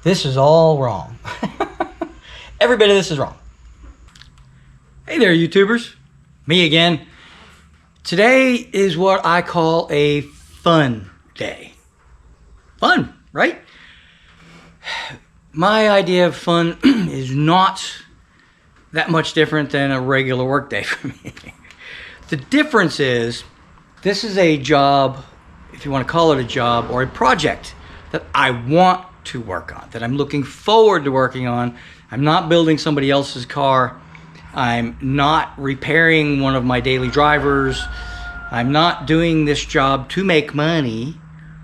This is all wrong. Every bit of this is wrong. Hey there, YouTubers. Me again. Today is what I call a fun day. Fun, right? My idea of fun is not that much different than a regular work day for me. The difference is, this is a job, if you want to call it a job, or a project that I want to work on, that I'm looking forward to working on. I'm not building somebody else's car. I'm not repairing one of my daily drivers. I'm not doing this job to make money.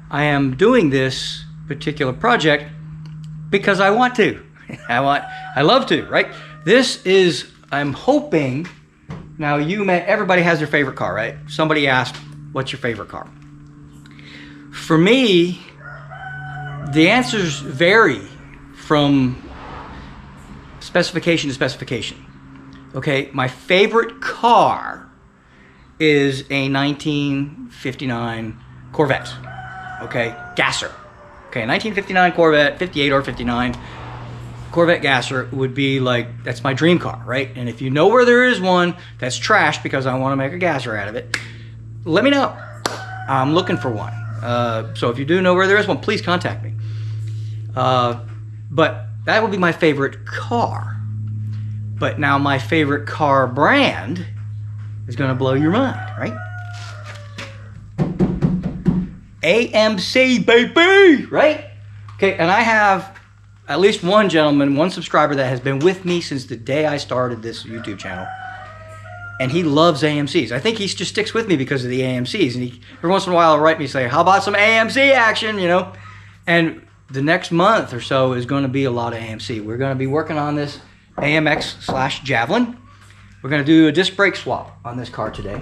I am doing this particular project because I want to. I love to, right? This is, I'm hoping, now everybody has their favorite car, right? Somebody asked, what's your favorite car? For me, the answers vary from specification to specification. Okay, my favorite car is a 1959 Corvette. Okay, gasser. Okay, 1959 Corvette, 58 or 59 Corvette gasser would be like, that's my dream car, right? And if you know where there is one that's trash because I want to make a gasser out of it, let me know. I'm looking for one. So if you do know where there is one, please contact me. But that would be my favorite car. But now my favorite car brand is going to blow your mind, right? AMC, baby, right? Okay, and I have at least one gentleman, one subscriber that has been with me since the day I started this YouTube channel. And he loves AMCs. I think he just sticks with me because of the AMCs. And every once in a while he'll write me and say, how about some AMC action, you know? And the next month or so is going to be a lot of AMC. We're going to be working on this AMX/Javelin. We're going to do a disc brake swap on this car today.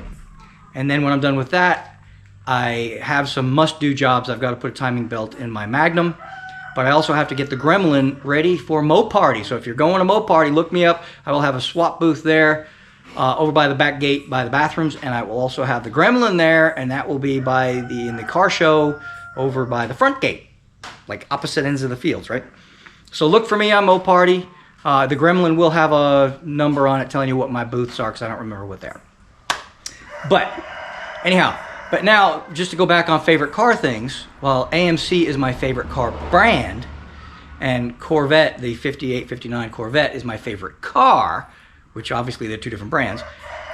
And then when I'm done with that, I have some must-do jobs. I've got to put a timing belt in my Magnum. But I also have to get the Gremlin ready for MOPAR. So if you're going to MOPAR, look me up. I will have a swap booth there over by the back gate by the bathrooms. And I will also have the Gremlin there. And that will be in the car show over by the front gate. Like opposite ends of the fields, right? So look for me on MOPAR. The Gremlin will have a number on it telling you what my booths are because I don't remember what they are. But anyhow, but now just to go back on favorite car things, while AMC is my favorite car brand and Corvette, the 58, 59 Corvette is my favorite car, which obviously they're two different brands,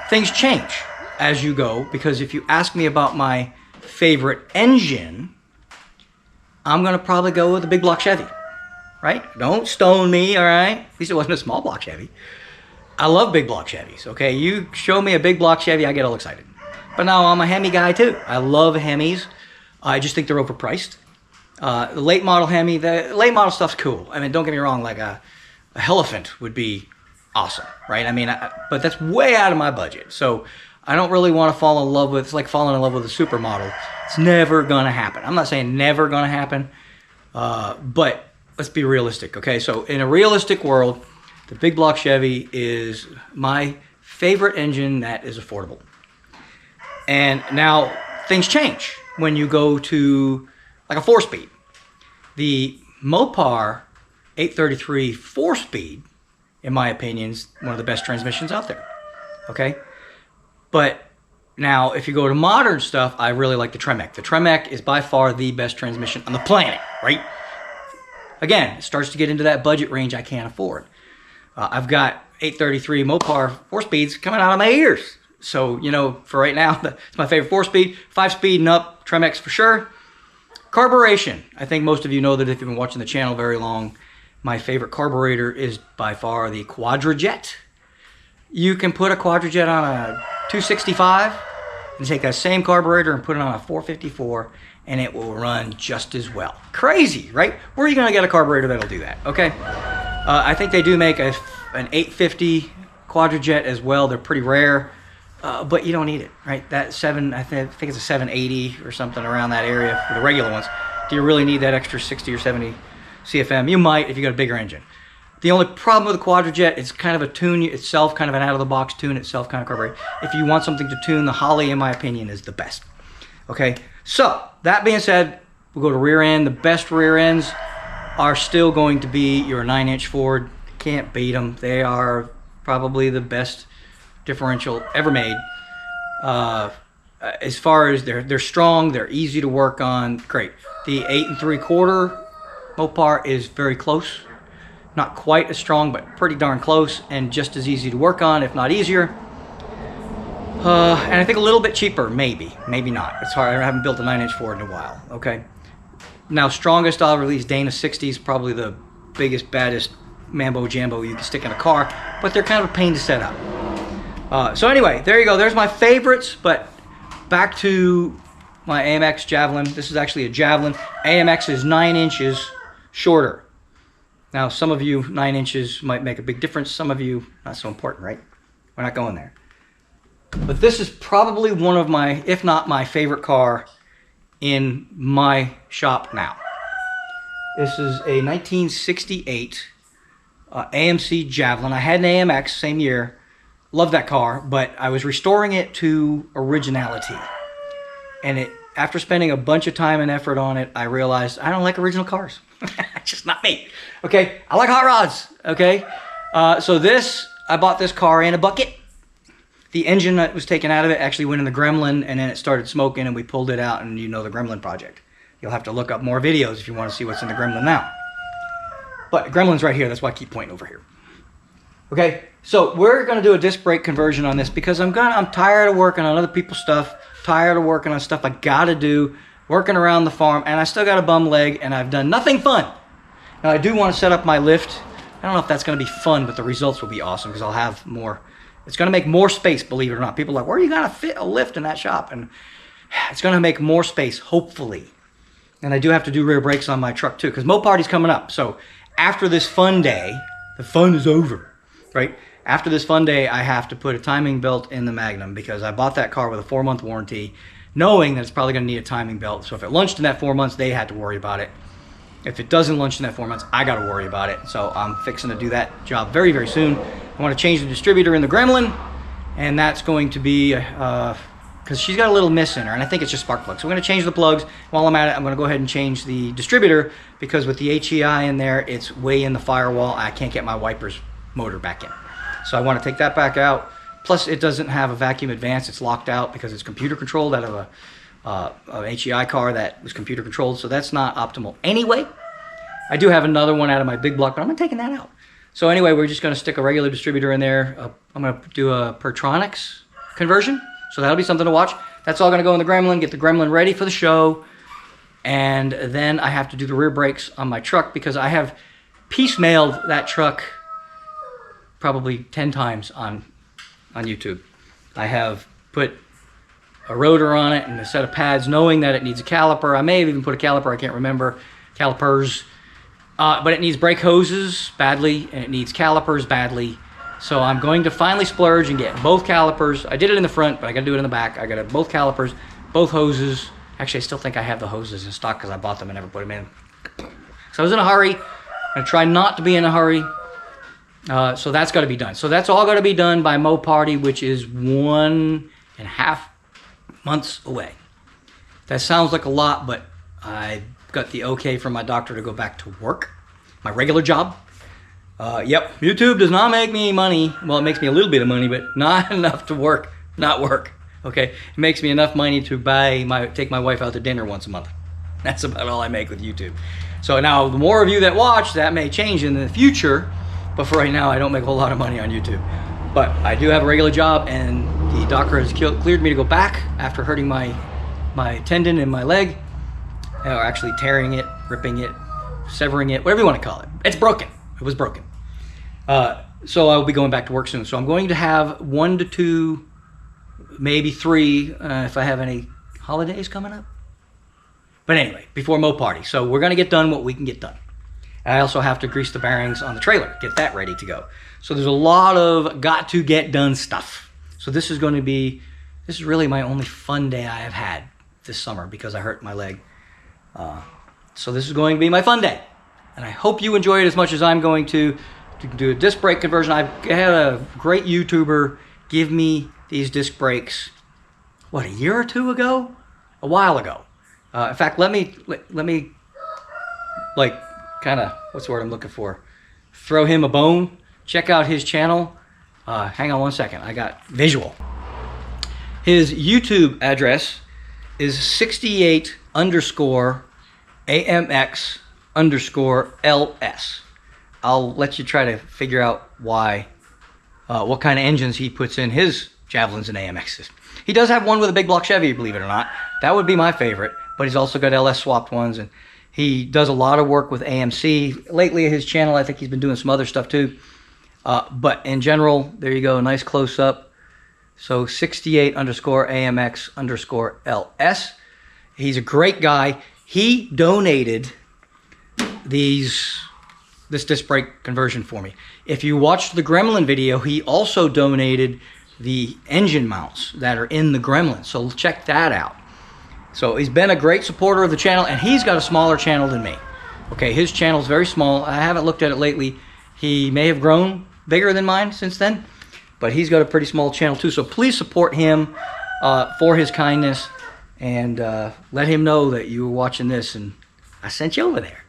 things change as you go, because if you ask me about my favorite engine, I'm going to probably go with a big block Chevy. Right? Don't stone me, all right? At least it wasn't a small block Chevy. I love big block Chevys, okay? You show me a big block Chevy, I get all excited. But now I'm a Hemi guy too. I love Hemis. I just think they're overpriced. The late model Hemi, the late model stuff's cool. I mean, don't get me wrong, like a Elephant would be awesome, right? I mean, but that's way out of my budget. So I don't really want to fall in love with, it's like falling in love with a supermodel. It's never gonna happen. I'm not saying never gonna happen, but let's be realistic, okay? So in a realistic world, the big block Chevy is my favorite engine that is affordable. And now things change when you go to like a 4-speed. The Mopar 833 4-speed, in my opinion, is one of the best transmissions out there, okay? But now if you go to modern stuff, I really like the Tremec. The Tremec is by far the best transmission on the planet, right? Again, it starts to get into that budget range I can't afford. I've got 833 Mopar 4-speeds coming out of my ears. So, you know, for right now, it's my favorite 4-speed. 5-speed and up, Tremex for sure. Carburation. I think most of you know that if you've been watching the channel very long, my favorite carburetor is by far the Quadrajet. You can put a Quadrajet on a 265 and take that same carburetor and put it on a 454 and it will run just as well. Crazy, right? Where are you going to get a carburetor that'll do that? Okay. I think they do make an 850 Quadrajet as well. They're pretty rare, but you don't need it, right? That I think it's a 780 or something around that area for the regular ones. Do you really need that extra 60 or 70 CFM? You might if you got a bigger engine. The only problem with the Quadrajet, it's kind of a tune itself, kind of an out-of-the-box tune itself kind of carburetor. If you want something to tune, the Holley, in my opinion, is the best. Okay, so that being said, we'll go to rear end. The best rear ends are still going to be your 9-inch Ford. Can't beat them. They are probably the best differential ever made. As far as they're strong, they're easy to work on. Great. The 8 3/4 Mopar is very close. Not quite as strong, but pretty darn close, and just as easy to work on, if not easier. And I think a little bit cheaper, maybe not. It's hard. I haven't built a 9-inch Ford in a while. Okay. Now, strongest I'll release Dana 60s, probably the biggest, baddest mambo jambo you can stick in a car, but they're kind of a pain to set up. So anyway, there you go. There's my favorites, but back to my AMX Javelin. This is actually a Javelin. AMX is 9 inches shorter. Now, some of you, 9 inches might make a big difference. Some of you, not so important, right? We're not going there. But this is probably one of my, if not my favorite car in my shop now. This is a 1968 AMC Javelin. I had an AMX same year. Loved that car, but I was restoring it to originality. And after spending a bunch of time and effort on it, I realized I don't like original cars. It's just not me. Okay, I like hot rods. Okay, so I bought this car in a bucket. The engine that was taken out of it actually went in the Gremlin, and then it started smoking, and we pulled it out, and you know the Gremlin project. You'll have to look up more videos if you want to see what's in the Gremlin now. But Gremlin's right here. That's why I keep pointing over here. Okay, so we're going to do a disc brake conversion on this because I'm tired of working on other people's stuff, tired of working on stuff I got to do, working around the farm, and I still got a bum leg, and I've done nothing fun. Now, I do want to set up my lift. I don't know if that's going to be fun, but the results will be awesome because I'll have more. It's going to make more space, believe it or not. People are like, where are you going to fit a lift in that shop? And it's going to make more space, hopefully. And I do have to do rear brakes on my truck, too, because Moparty's coming up. So after this fun day, the fun is over, right? After this fun day, I have to put a timing belt in the Magnum because I bought that car with a 4-month warranty, knowing that it's probably going to need a timing belt. So if it lunched in that 4 months, they had to worry about it. If it doesn't lunch in that 4 months, I got to worry about it. So I'm fixing to do that job very, very soon. I want to change the distributor in the Gremlin, and that's going to be because she's got a little miss in her, and I think it's just spark plugs. So we're going to change the plugs. While I'm at it, I'm going to go ahead and change the distributor because with the HEI in there, it's way in the firewall. I can't get my wipers motor back in. So I want to take that back out. Plus, it doesn't have a vacuum advance. It's locked out because it's computer controlled out of a HEI car that was computer controlled, so that's not optimal anyway. I do have another one out of my big block, but I'm not taking that out. So anyway, we're just going to stick a regular distributor in there. I'm going to do a Pertronics conversion, so that'll be something to watch. That's all going to go in the Gremlin, get the Gremlin ready for the show, and then I have to do the rear brakes on my truck because I have piecemealed that truck probably 10 times on YouTube. I have put a rotor on it and a set of pads knowing that it needs a caliper. I may have even put a caliper, I can't remember, calipers. But it needs brake hoses badly and it needs calipers badly. So I'm going to finally splurge and get both calipers. I did it in the front, but I got to do it in the back. I got to both calipers, both hoses. Actually, I still think I have the hoses in stock because I bought them and never put them in. So I was in a hurry. I'm going to try not to be in a hurry. So that's got to be done. So that's all got to be done by Moparty, which is 1.5 months away. That sounds like a lot, but I got the okay from my doctor to go back to work, my regular job. Yep, YouTube does not make me money. Well, it makes me a little bit of money, but not enough to not work. Okay, it makes me enough money to take my wife out to dinner once a month. That's about all I make with YouTube. So now, the more of you that watch, that may change in the future. But for right now, I don't make a whole lot of money on YouTube. But I do have a regular job, and the doctor has cleared me to go back after hurting my tendon in my leg, or actually tearing it, ripping it, severing it, whatever you want to call it. It's broken. It was broken. So I'll be going back to work soon. So I'm going to have 1 to 2, maybe 3, if I have any holidays coming up. But anyway, before Moparty. So we're going to get done what we can get done. I also have to grease the bearings on the trailer, get that ready to go. So there's a lot of got to get done stuff. So this is really my only fun day I have had this summer because I hurt my leg. So this is going to be my fun day. And I hope you enjoy it as much as I'm going to do a disc brake conversion. I had a great YouTuber give me these disc brakes, what, a year or two ago? A while ago. In fact, let me kind of, what's the word I'm looking for? Throw him a bone. Check out his channel. Hang on one second. I got visual. His YouTube address is 68_AMX_LS. I'll let you try to figure out why, what kind of engines he puts in his Javelins and AMXs. He does have one with a big block Chevy, believe it or not. That would be my favorite, but he's also got LS swapped ones, and he does a lot of work with AMC. Lately, his channel, I think he's been doing some other stuff too. But in general, there you go, nice close up. So 68_AMX_LS. He's a great guy. He donated this disc brake conversion for me. If you watched the Gremlin video, he also donated the engine mounts that are in the Gremlin. So check that out. So he's been a great supporter of the channel, and he's got a smaller channel than me. Okay, his channel is very small. I haven't looked at it lately. He may have grown bigger than mine since then, but he's got a pretty small channel too. So please support him for his kindness, and let him know that you were watching this and I sent you over there.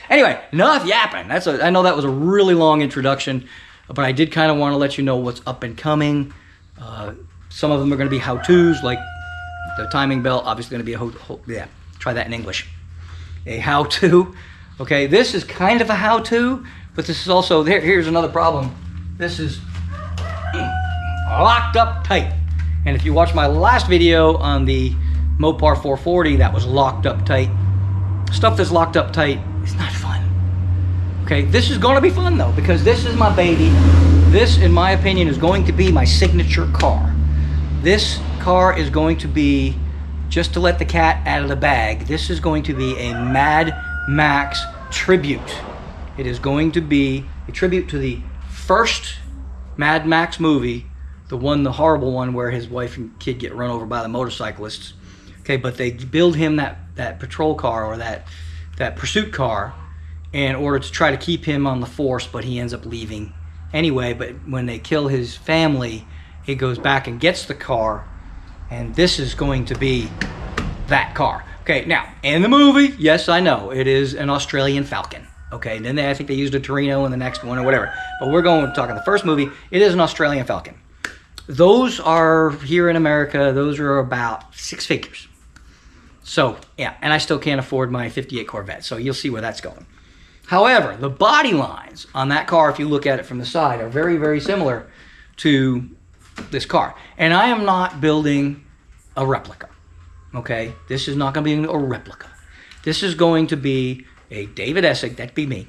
Anyway, enough yapping. I know that was a really long introduction, but I did kind of want to let you know what's up and coming. Some of them are going to be how-tos, like the timing belt, obviously going to be yeah, try that in English. A how-to. Okay, this is kind of a how-to, but this is also, here's another problem. This is locked up tight. And if you watch my last video on the Mopar 440, that was locked up tight. Stuff that's locked up tight is not fun. Okay, this is going to be fun though, because this is my baby. This, in my opinion, is going to be my signature car. This car is going to be, just to let the cat out of the bag, this is going to be a Mad Max tribute. It is going to be a tribute to the first Mad Max movie, the horrible one where his wife and kid get run over by the motorcyclists. Okay, but they build him that patrol car, or that pursuit car, in order to try to keep him on the force, but he ends up leaving anyway. But when they kill his family, he goes back and gets the car, and this is going to be that car. Okay, now, in the movie, yes, I know, it is an Australian Falcon. Okay, and then I think they used a Torino in the next one or whatever. But we're talking the first movie, it is an Australian Falcon. Those are, here in America, those are about 6 figures. So, yeah, and I still can't afford my 58 Corvette, so you'll see where that's going. However, the body lines on that car, if you look at it from the side, are very, very similar to this car. And I am not building a replica, okay? This is not going to be a replica. This is going to be a David Essig, that'd be me.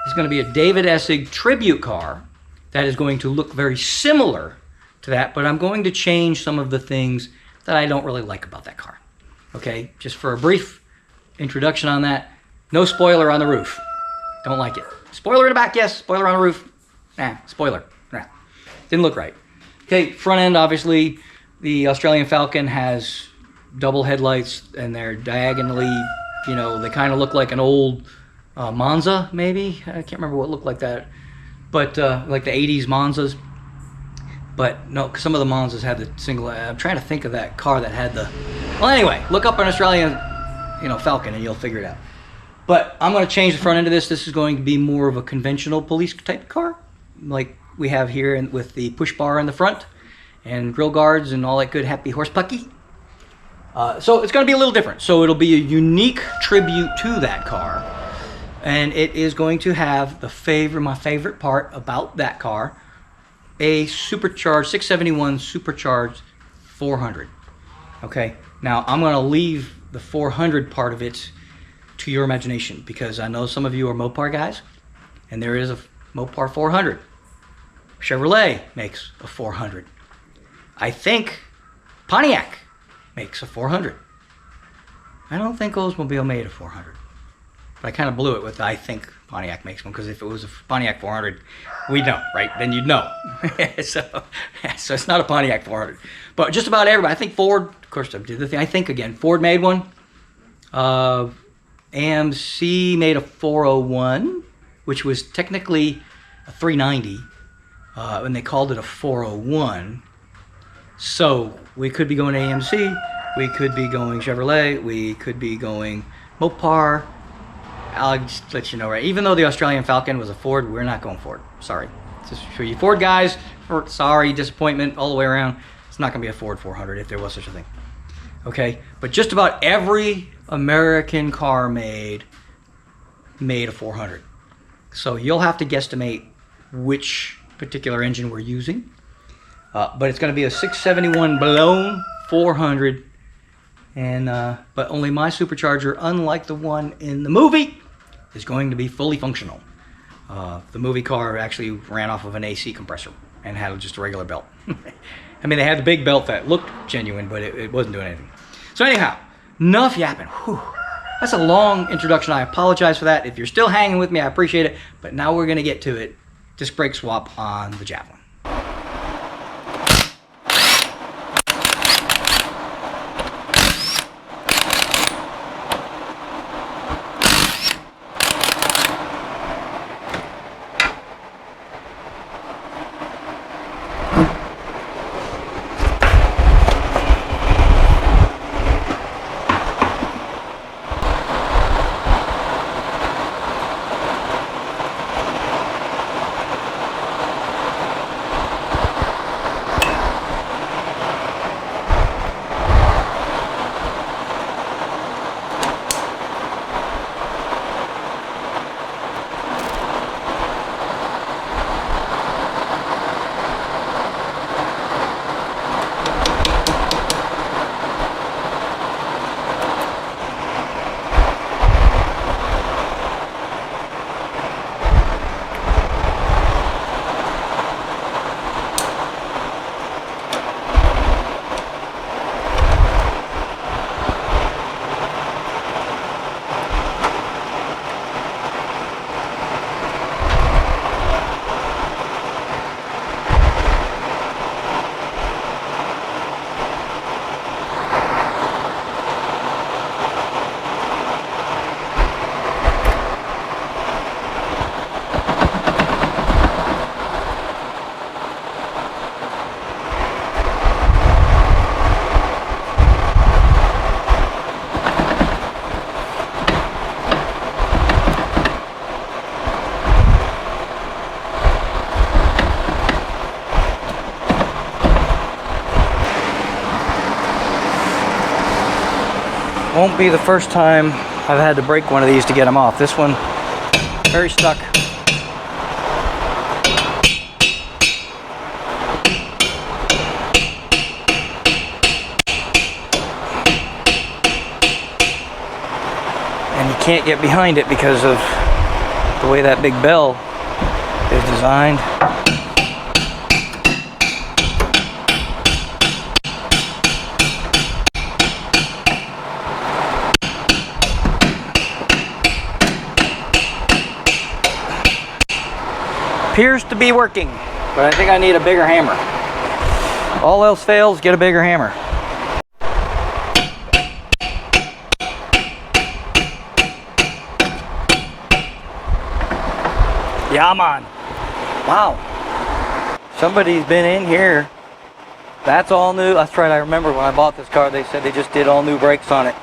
It's going to be a David Essig tribute car that is going to look very similar to that, but I'm going to change some of the things that I don't really like about that car. Okay, just for a brief introduction on that, no spoiler on the roof. Don't like it. Spoiler in the back, yes. Spoiler on the roof, nah. Spoiler, nah. Didn't look right. Okay, front end, obviously, the Australian Falcon has double headlights, and they're diagonally, you know, they kind of look like an old Monza, maybe? I can't remember what looked like that. But like the 80s Monzas. But no, some of the Monzas had the single, I'm trying to think of that car that had the, well anyway, look up an Australian, you know, Falcon and you'll figure it out. But I'm going to change the front end of this. This is going to be more of a conventional police type car, like we have here with the push bar in the front and grill guards and all that good happy horse pucky. So it's going to be a little different. So it'll be a unique tribute to that car. And it is going to have my favorite part about that car, a supercharged 671 supercharged 400. Okay, now I'm going to leave the 400 part of it to your imagination, because I know some of you are Mopar guys, and there is a Mopar 400. Chevrolet makes a 400. I think Pontiac makes a 400. I don't think Oldsmobile made a 400. But I kind of blew it with I think Pontiac makes one, because if it was a Pontiac 400, we'd know, right? Then you'd know. so it's not a Pontiac 400. But just about everybody, I think Ford, of course, I did the thing. I think, again, Ford made one. AMC made a 401, which was technically a 390, and they called it a 401. So we could be going AMC, we could be going Chevrolet, we could be going Mopar. I'll just let you know, right? Even though the Australian Falcon was a Ford, we're not going Ford. Sorry. Just for you Ford guys, sorry, disappointment all the way around. It's not going to be a Ford 400 if there was such a thing. Okay? But just about every American car made a 400. So you'll have to guesstimate which particular engine we're using. But it's going to be a 671 blown 400. And but only my supercharger, unlike the one in the movie, is going to be fully functional. The movie car actually ran off of an AC compressor and had just a regular belt. I mean, they had the big belt that looked genuine, but it wasn't doing anything. So anyhow, enough yapping. Whew. That's a long introduction. I apologize for that. If you're still hanging with me, I appreciate it. But now we're going to get to it. Disc brake swap on the Javelin. Won't be the first time I've had to break one of these to get them off. This one, very stuck. And you can't get behind it because of the way that big bell is designed. Appears to be working, but I think I need a bigger hammer. All else fails, get a bigger hammer. Yeah, man. Wow. Somebody's been in here. That's all new. That's right, I remember when I bought this car, they said they just did all new brakes on it.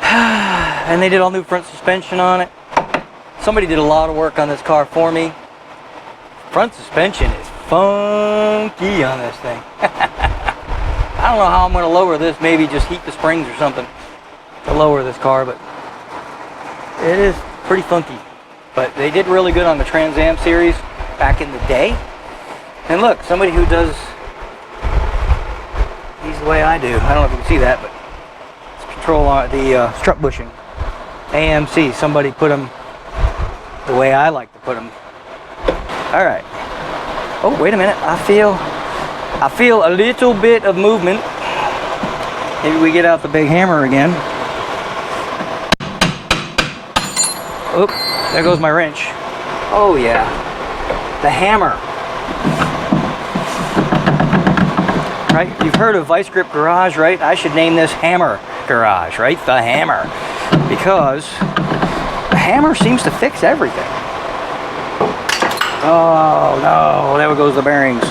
And they did all new front suspension on it. Somebody did a lot of work on this car for me. Front suspension is funky on this thing. I don't know how I'm going to lower this. Maybe just heat the springs or something to lower this car, but it is pretty funky. But they did really good on the Trans Am series back in the day. And look, somebody who does these the way I do. I don't know if you can see that, but it's control on the strut bushing. AMC, somebody put them the way I like to put them. All right. Oh, wait a minute. I feel a little bit of movement. Maybe we get out the big hammer again. Oop, there goes my wrench. Oh yeah, the hammer. Right? You've heard of Vice Grip Garage, right? I should name this Hammer Garage, right? The hammer, because hammer seems to fix everything. Oh no, there goes the bearings.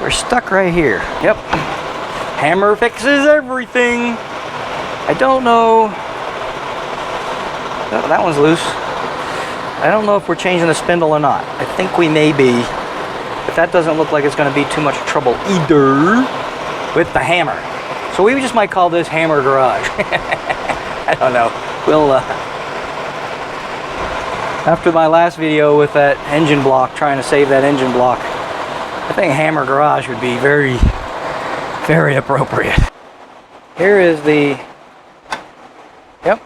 We're stuck right here. Yep. Hammer fixes everything. I don't know. Oh, that one's loose. I don't know if we're changing the spindle or not. I think we may be. But that doesn't look like it's going to be too much trouble either with the hammer. So we just might call this Hammer Garage. I don't know. We'll, after my last video with that engine block, trying to save that engine block, I think Hammer Garage would be very, very appropriate. Here is the, yep.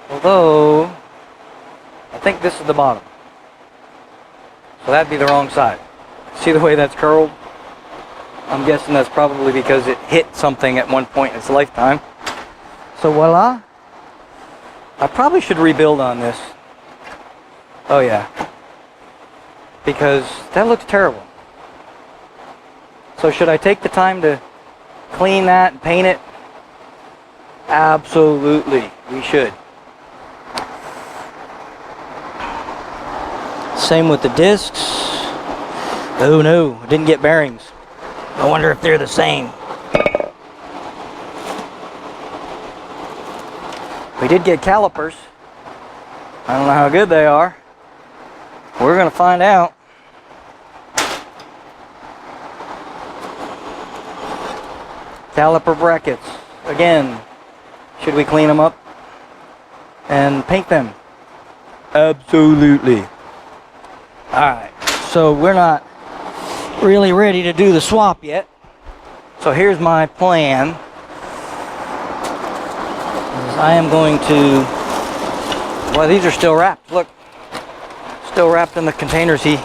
Although, I think this is the bottom. So that'd be the wrong side. See the way that's curled? I'm guessing that's probably because it hit something at one point in its lifetime. So voila. I probably should rebuild on this. Oh yeah. Because that looks terrible. So should I take the time to clean that and paint it? Absolutely, we should. Same with the discs. Oh no, didn't get bearings. I wonder if they're the same. We did get calipers. I don't know how good they are. We're gonna find out. Caliper brackets. Again, should we clean them up and paint them? Absolutely. Alright, so we're not really ready to do the swap yet. So here's my plan. I am going to, well, these are still wrapped. Look, still wrapped in the containers he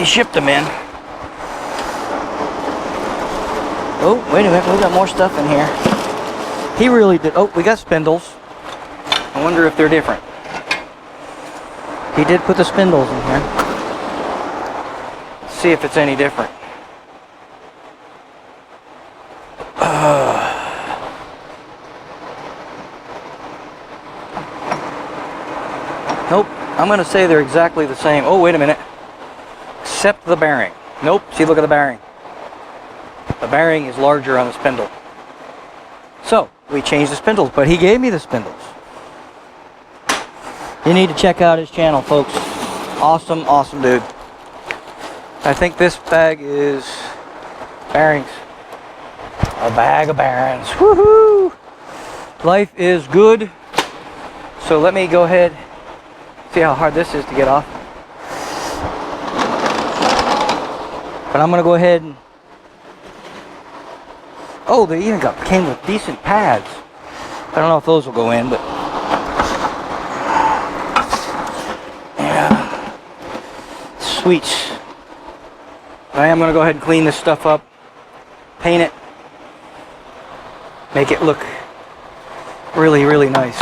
shipped them in. Oh, wait a minute, we got more stuff in here. He really did. Oh, we got spindles. I wonder if they're different. He did put the spindles in here. Let's see if it's any different. Nope, I'm going to say they're exactly the same. Oh, wait a minute. Except the bearing. Nope, see, look at the bearing. The bearing is larger on the spindle. So, we changed the spindles, but he gave me the spindles. You need to check out his channel, folks. Awesome, awesome dude. I think this bag is bearings. A bag of bearings. Woohoo! Life is good. So let me go ahead. See how hard this is to get off. But I'm going to go ahead and... Oh, they even came with decent pads. I don't know if those will go in, but... Yeah. Sweet. I am going to go ahead and clean this stuff up. Paint it. Make it look really, really nice.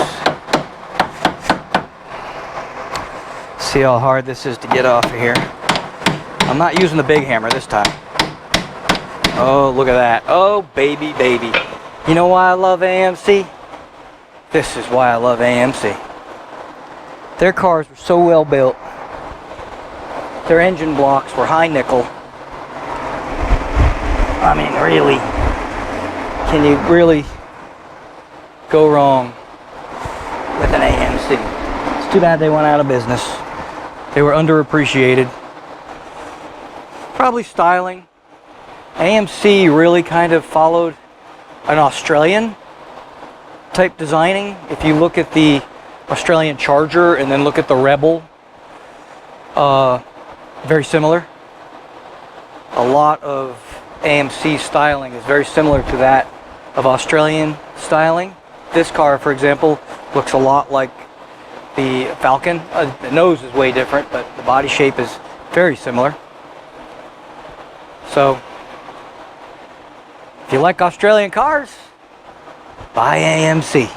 See how hard this is to get off of here. I'm not using the big hammer this time. Oh, look at that. Oh, baby, baby. You know why I love AMC? This is why I love AMC. Their cars were so well built. Their engine blocks were high nickel. I mean, really, can you really go wrong with an AMC? It's too bad they went out of business. They were underappreciated. Probably styling. AMC really kind of followed an Australian type designing. If you look at the Australian Charger and then look at the Rebel, very similar. A lot of AMC styling is very similar to that of Australian styling. This car, for example, looks a lot like the Falcon. The nose is way different, but the body shape is very similar. So, if you like Australian cars, buy AMC.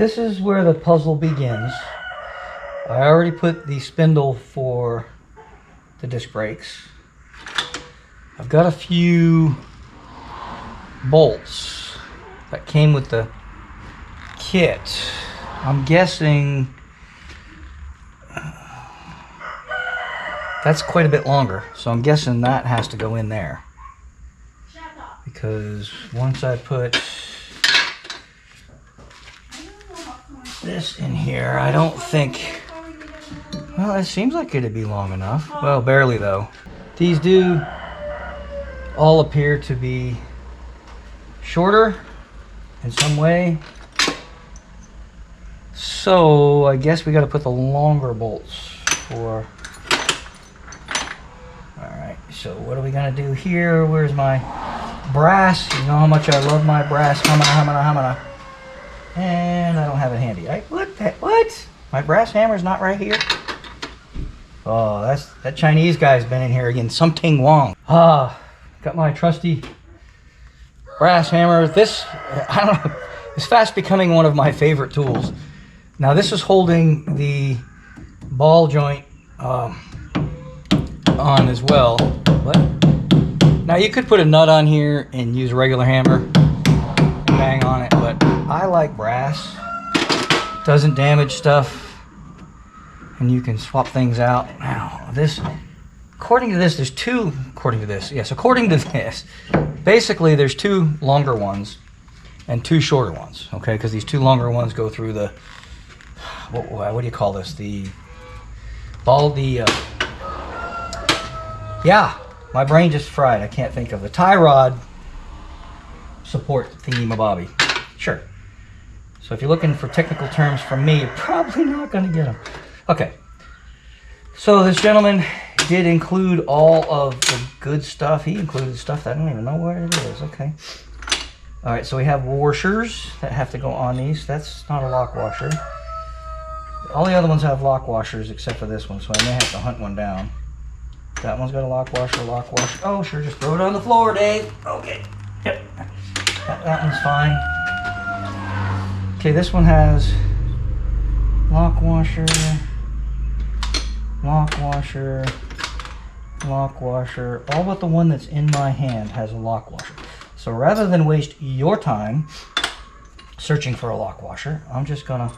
this is where the puzzle begins. I already put the spindle for the disc brakes. I've got a few bolts that came with the kit. I'm guessing that's quite a bit longer, so I'm guessing that has to go in there. Because once I put this in here, I don't think, well, it seems like it'd be long enough. Well, barely though. These do all appear to be shorter in some way. So I guess we got to put the longer bolts for. Alright, so what are we going to do here? Where's my brass? You know how much I love my brass. Hammer. And I don't have it handy. What? My brass hammer's not right here? Oh, that Chinese guy's been in here again. Something Wong. Got my trusty brass hammer. This, I don't know, it's fast becoming one of my favorite tools. Now this is holding the ball joint on as well. What? Now you could put a nut on here and use a regular hammer, bang on it, but I like brass. Doesn't damage stuff, and you can swap things out. Now this, according to this, basically there's two longer ones and two shorter ones, okay? Because these two longer ones go through the, what do you call this? Yeah, my brain just fried. I can't think of the tie rod support thingy-mabobby. Sure. So if you're looking for technical terms from me, you're probably not going to get them. Okay. So this gentleman did include all of the good stuff. He included stuff that I don't even know where it is. Okay. All right, so we have washers that have to go on these. That's not a lock washer. All the other ones have lock washers except for this one, so I may have to hunt one down. That one's got a lock washer, Oh, sure, just throw it on the floor, Dave. Okay. Yep. That one's fine. Okay, this one has lock washer, lock washer, lock washer. All but the one that's in my hand has a lock washer. So rather than waste your time searching for a lock washer, I'm just gonna,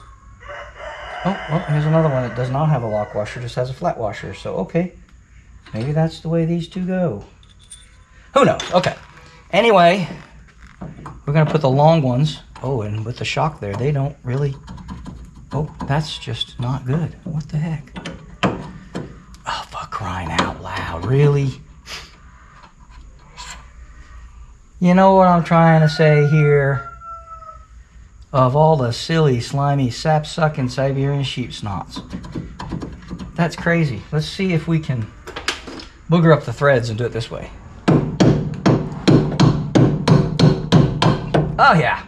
oh, well, here's another one that does not have a lock washer, just has a flat washer. So, okay, maybe that's the way these two go. Who knows? Okay. Anyway, we're gonna put the long ones. Oh, and with the shock there, they don't really, oh, that's just not good. What the heck? Oh, for crying out loud, really? You know what I'm trying to say here? Of all the silly, slimy, sap-sucking Siberian sheep snots. That's crazy. Let's see if we can booger up the threads and do it this way. Oh, yeah.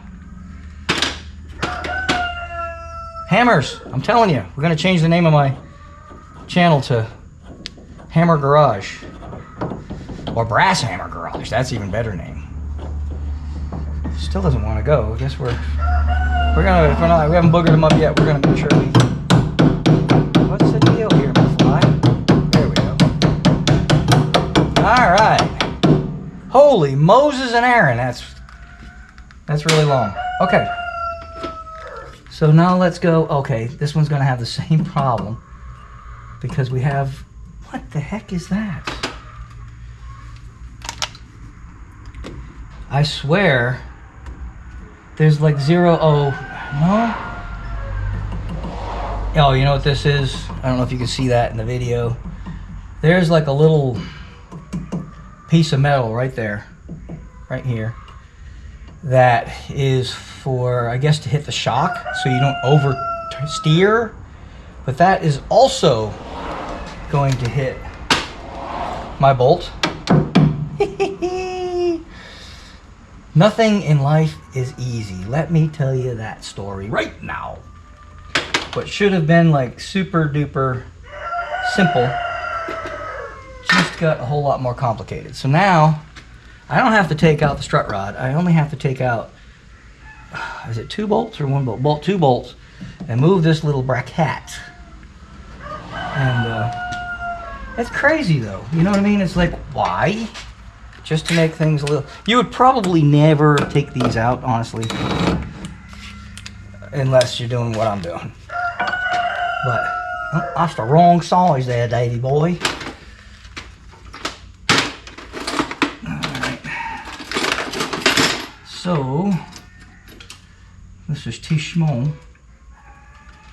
Hammers. I'm telling you, we're going to change the name of my channel to Hammer Garage. Or Brass Hammer Garage. That's even better name. Still doesn't want to go. I guess we haven't boogered them up yet. We're gonna make sure we. What's the deal here, my fly? There we go. All right. Holy Moses and Aaron. That's really long. Okay. So now let's go. Okay, this one's gonna have the same problem because we have. What the heck is that? I swear. There's like no? Oh, you know what this is? I don't know if you can see that in the video. There's like a little piece of metal right there, right here, that is for, I guess, to hit the shock so you don't oversteer. But that is also going to hit my bolt. Nothing in life is easy. Let me tell you that story right now. What should have been like super duper simple just got a whole lot more complicated. So now I don't have to take out the strut rod. I only have to take out is it 2 bolts or 1 bolt? 2 bolts, and move this little bracket. And it's crazy though, you know what I mean? It's like, why? Just to make things a little... You would probably never take these out, honestly, unless you're doing what I'm doing. But oh, that's the wrong size there, Davey boy. Alright. So, this is too small.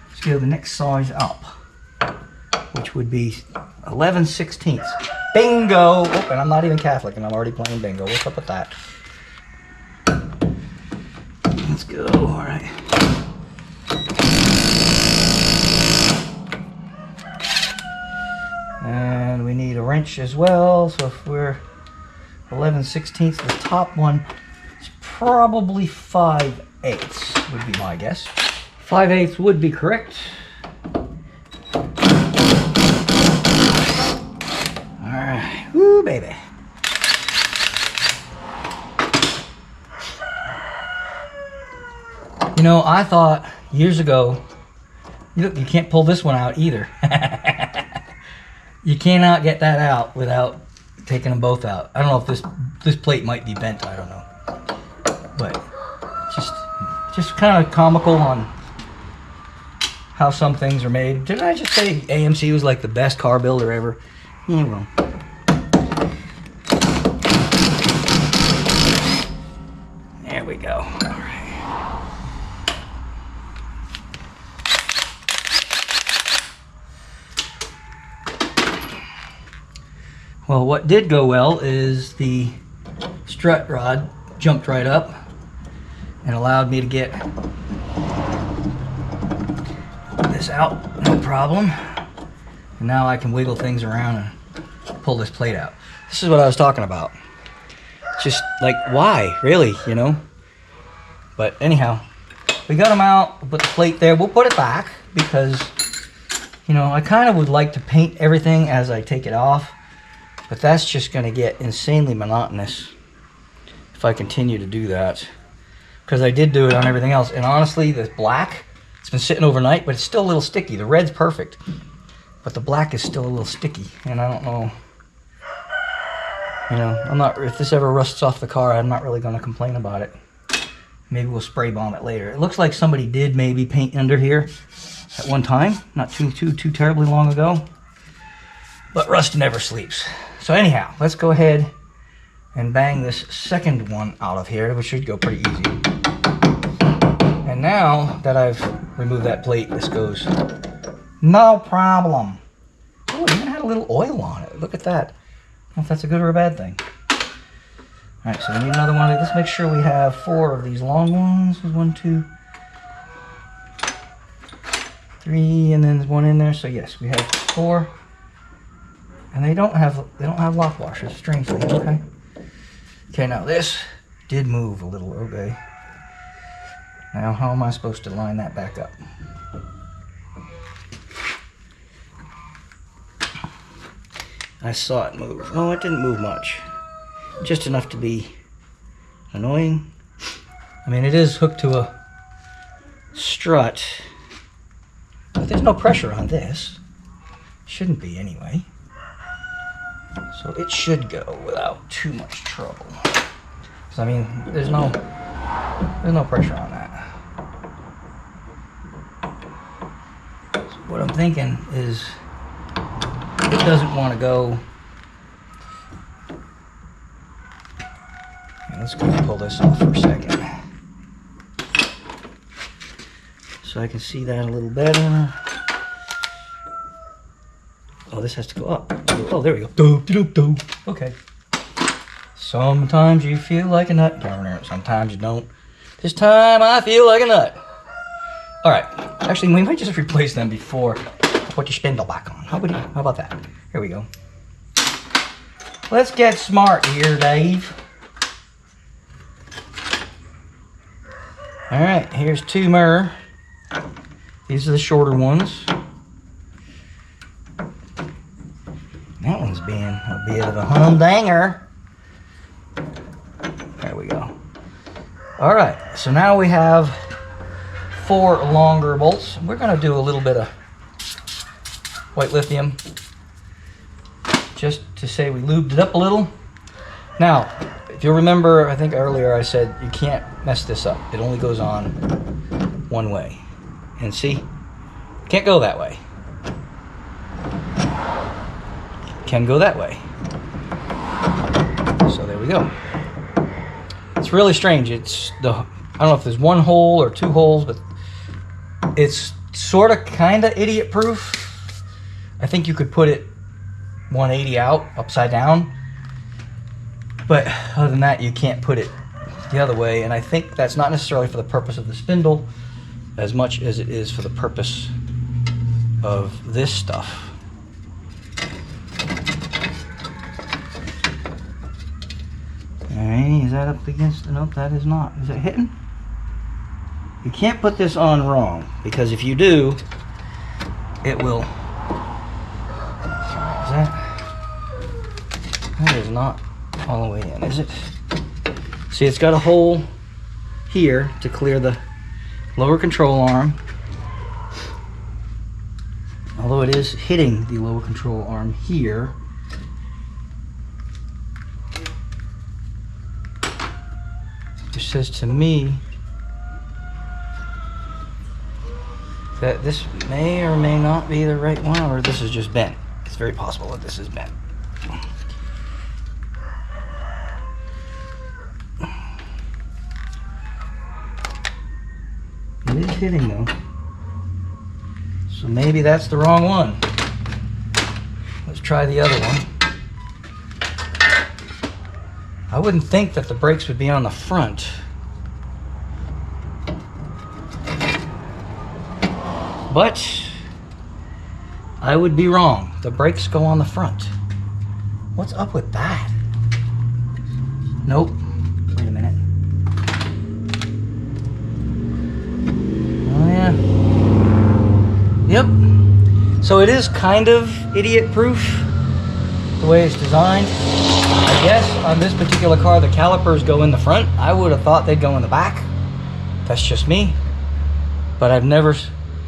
Let's go the next size up, which would be 11/16. Bingo! Oh, and I'm not even Catholic, and I'm already playing bingo. What's up with that? Let's go. All right. And we need a wrench as well. So if we're 11/16, the top one is probably 5/8 would be my guess. 5/8 would be correct. Alright, woo baby. You know, I thought years ago, you can't pull this one out either. You cannot get that out without taking them both out. I don't know if this plate might be bent, I don't know. But just kind of comical on how some things are made. Didn't I just say AMC was like the best car builder ever? Yeah, well. There we go. All right. Well, what did go well is the strut rod jumped right up and allowed me to get this out, no problem. And now I can wiggle things around and pull this plate out. This is what I was talking about. Just like, why, really, you know? But anyhow, we got them out, we'll put the plate there. We'll put it back because, you know, I kind of would like to paint everything as I take it off, but that's just gonna get insanely monotonous if I continue to do that. Because I did do it on everything else, and honestly, the black, it's been sitting overnight, but it's still a little sticky. The red's perfect, but the black is still a little sticky, and I don't know. You know, I'm not. If this ever rusts off the car, I'm not really going to complain about it. Maybe we'll spray bomb it later. It looks like somebody did maybe paint under here at one time, not too terribly long ago. But rust never sleeps. So anyhow, let's go ahead and bang this second one out of here, which should go pretty easy. And now that I've removed that plate, this goes no problem. Oh, it even had a little oil on it. Look at that. I don't know if that's a good or a bad thing. All right, so we need another one. Let's make sure we have 4 of these long ones. There's 1, 2, 3, and then there's 1 in there. So yes, we have 4. And they don't have lock washers, strangely. Okay. Okay, now this did move a little. Okay. Now how am I supposed to line that back up? I saw it move. Oh, it didn't move much. Just enough to be annoying. I mean, it is hooked to a strut, but there's no pressure on this. Shouldn't be anyway. So it should go without too much trouble. So I mean, there's no pressure on that. So what I'm thinking is, it doesn't want to go. Let's go and pull this off for a second, so I can see that a little better. Oh, this has to go up. Oh, there we go. Doop, doop, doop. Okay. Sometimes you feel like a nut. Sometimes you don't. This time I feel like a nut. All right. Actually, we might just replace them before I put your spindle back on. How about that? Here we go. Let's get smart here, Dave. All right. Here's 2 more. These are the shorter ones. That one's being a bit of a humdinger. There we go. All right, so now we have 4 longer bolts. We're gonna do a little bit of white lithium just to say we lubed it up a little. Now, if you'll remember, I think earlier I said you can't mess this up. It only goes on one way. And see, can't go that way. Can go that way. So there we go. It's really strange. It's the, I don't know if there's 1 hole or 2 holes, but it's sort of kind of idiot proof. I think you could put it 180 out, upside down. But other than that, you can't put it the other way. And I think that's not necessarily for the purpose of the spindle as much as it is for the purpose of this stuff. Alright, is that up against? Nope, that is not. Is it hitting? You can't put this on wrong, because if you do, it will. Is that is not all the way in, is it? See, it's got a hole here to clear the lower control arm. Although it is hitting the lower control arm here. It says to me that this may or may not be the right one, or this is just bent. It's very possible that this is bent. It is hitting though. So maybe that's the wrong one. Let's try the other one. I wouldn't think that the brakes would be on the front. But I would be wrong. The brakes go on the front. What's up with that? Nope. Wait a minute. Oh yeah. Yep. So it is kind of idiot proof the way it's designed. I guess on this particular car the calipers go in the front. I would have thought they'd go in the back. That's just me. But I've never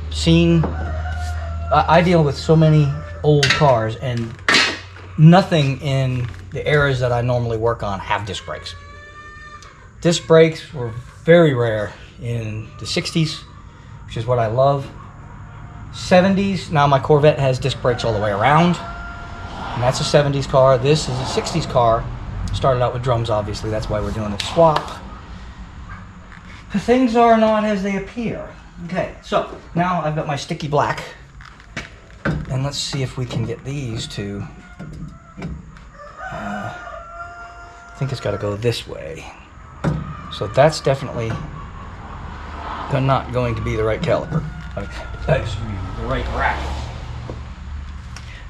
seen, I deal with so many old cars and nothing in the eras that I normally work on have disc brakes. Disc brakes were very rare in the 60s, which is what I love. 70s, now my Corvette has disc brakes all the way around. And that's a 70s car. This is a 60s car. Started out with drums, obviously. That's why we're doing the swap. Things are not as they appear. Okay, so now I've got my sticky black. And let's see if we can get these to... I think it's got to go this way. So that's definitely not going to be the right caliper. Excuse me, the right rack.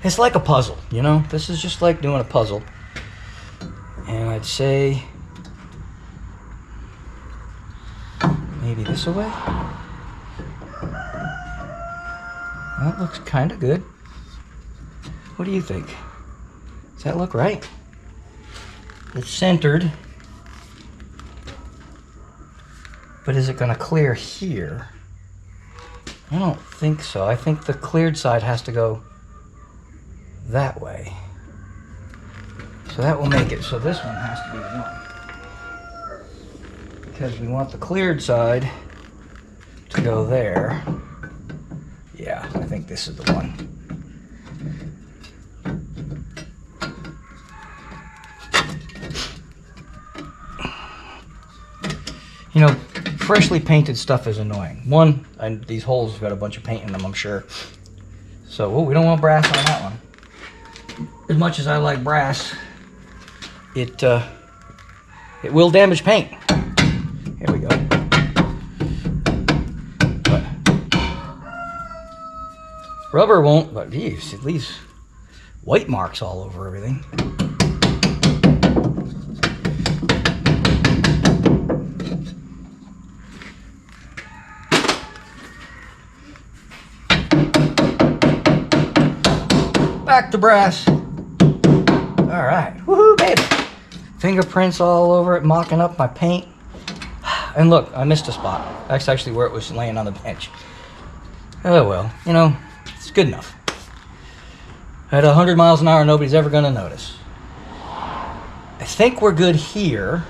It's like a puzzle, you know? This is just like doing a puzzle. And I'd say maybe this away. That looks kind of good. What do you think? Does that look right? It's centered. But is it going to clear here? I don't think so. I think the cleared side has to go that way. So that will make it so this one has to be the one. Because we want the cleared side to go there. Yeah, I think this is the one. You know, freshly painted stuff is annoying. One, these holes have got a bunch of paint in them, I'm sure. So, we don't want brass on that one. As much as I like brass, it will damage paint. Here we go. But rubber won't, but geez, it leaves white marks all over everything. Back to brass. All right, woohoo, baby. Fingerprints all over it, mocking up my paint. And look, I missed a spot. That's actually where it was laying on the bench. Oh well, you know, it's good enough. At 100 miles an hour, nobody's ever going to notice. I think we're good here.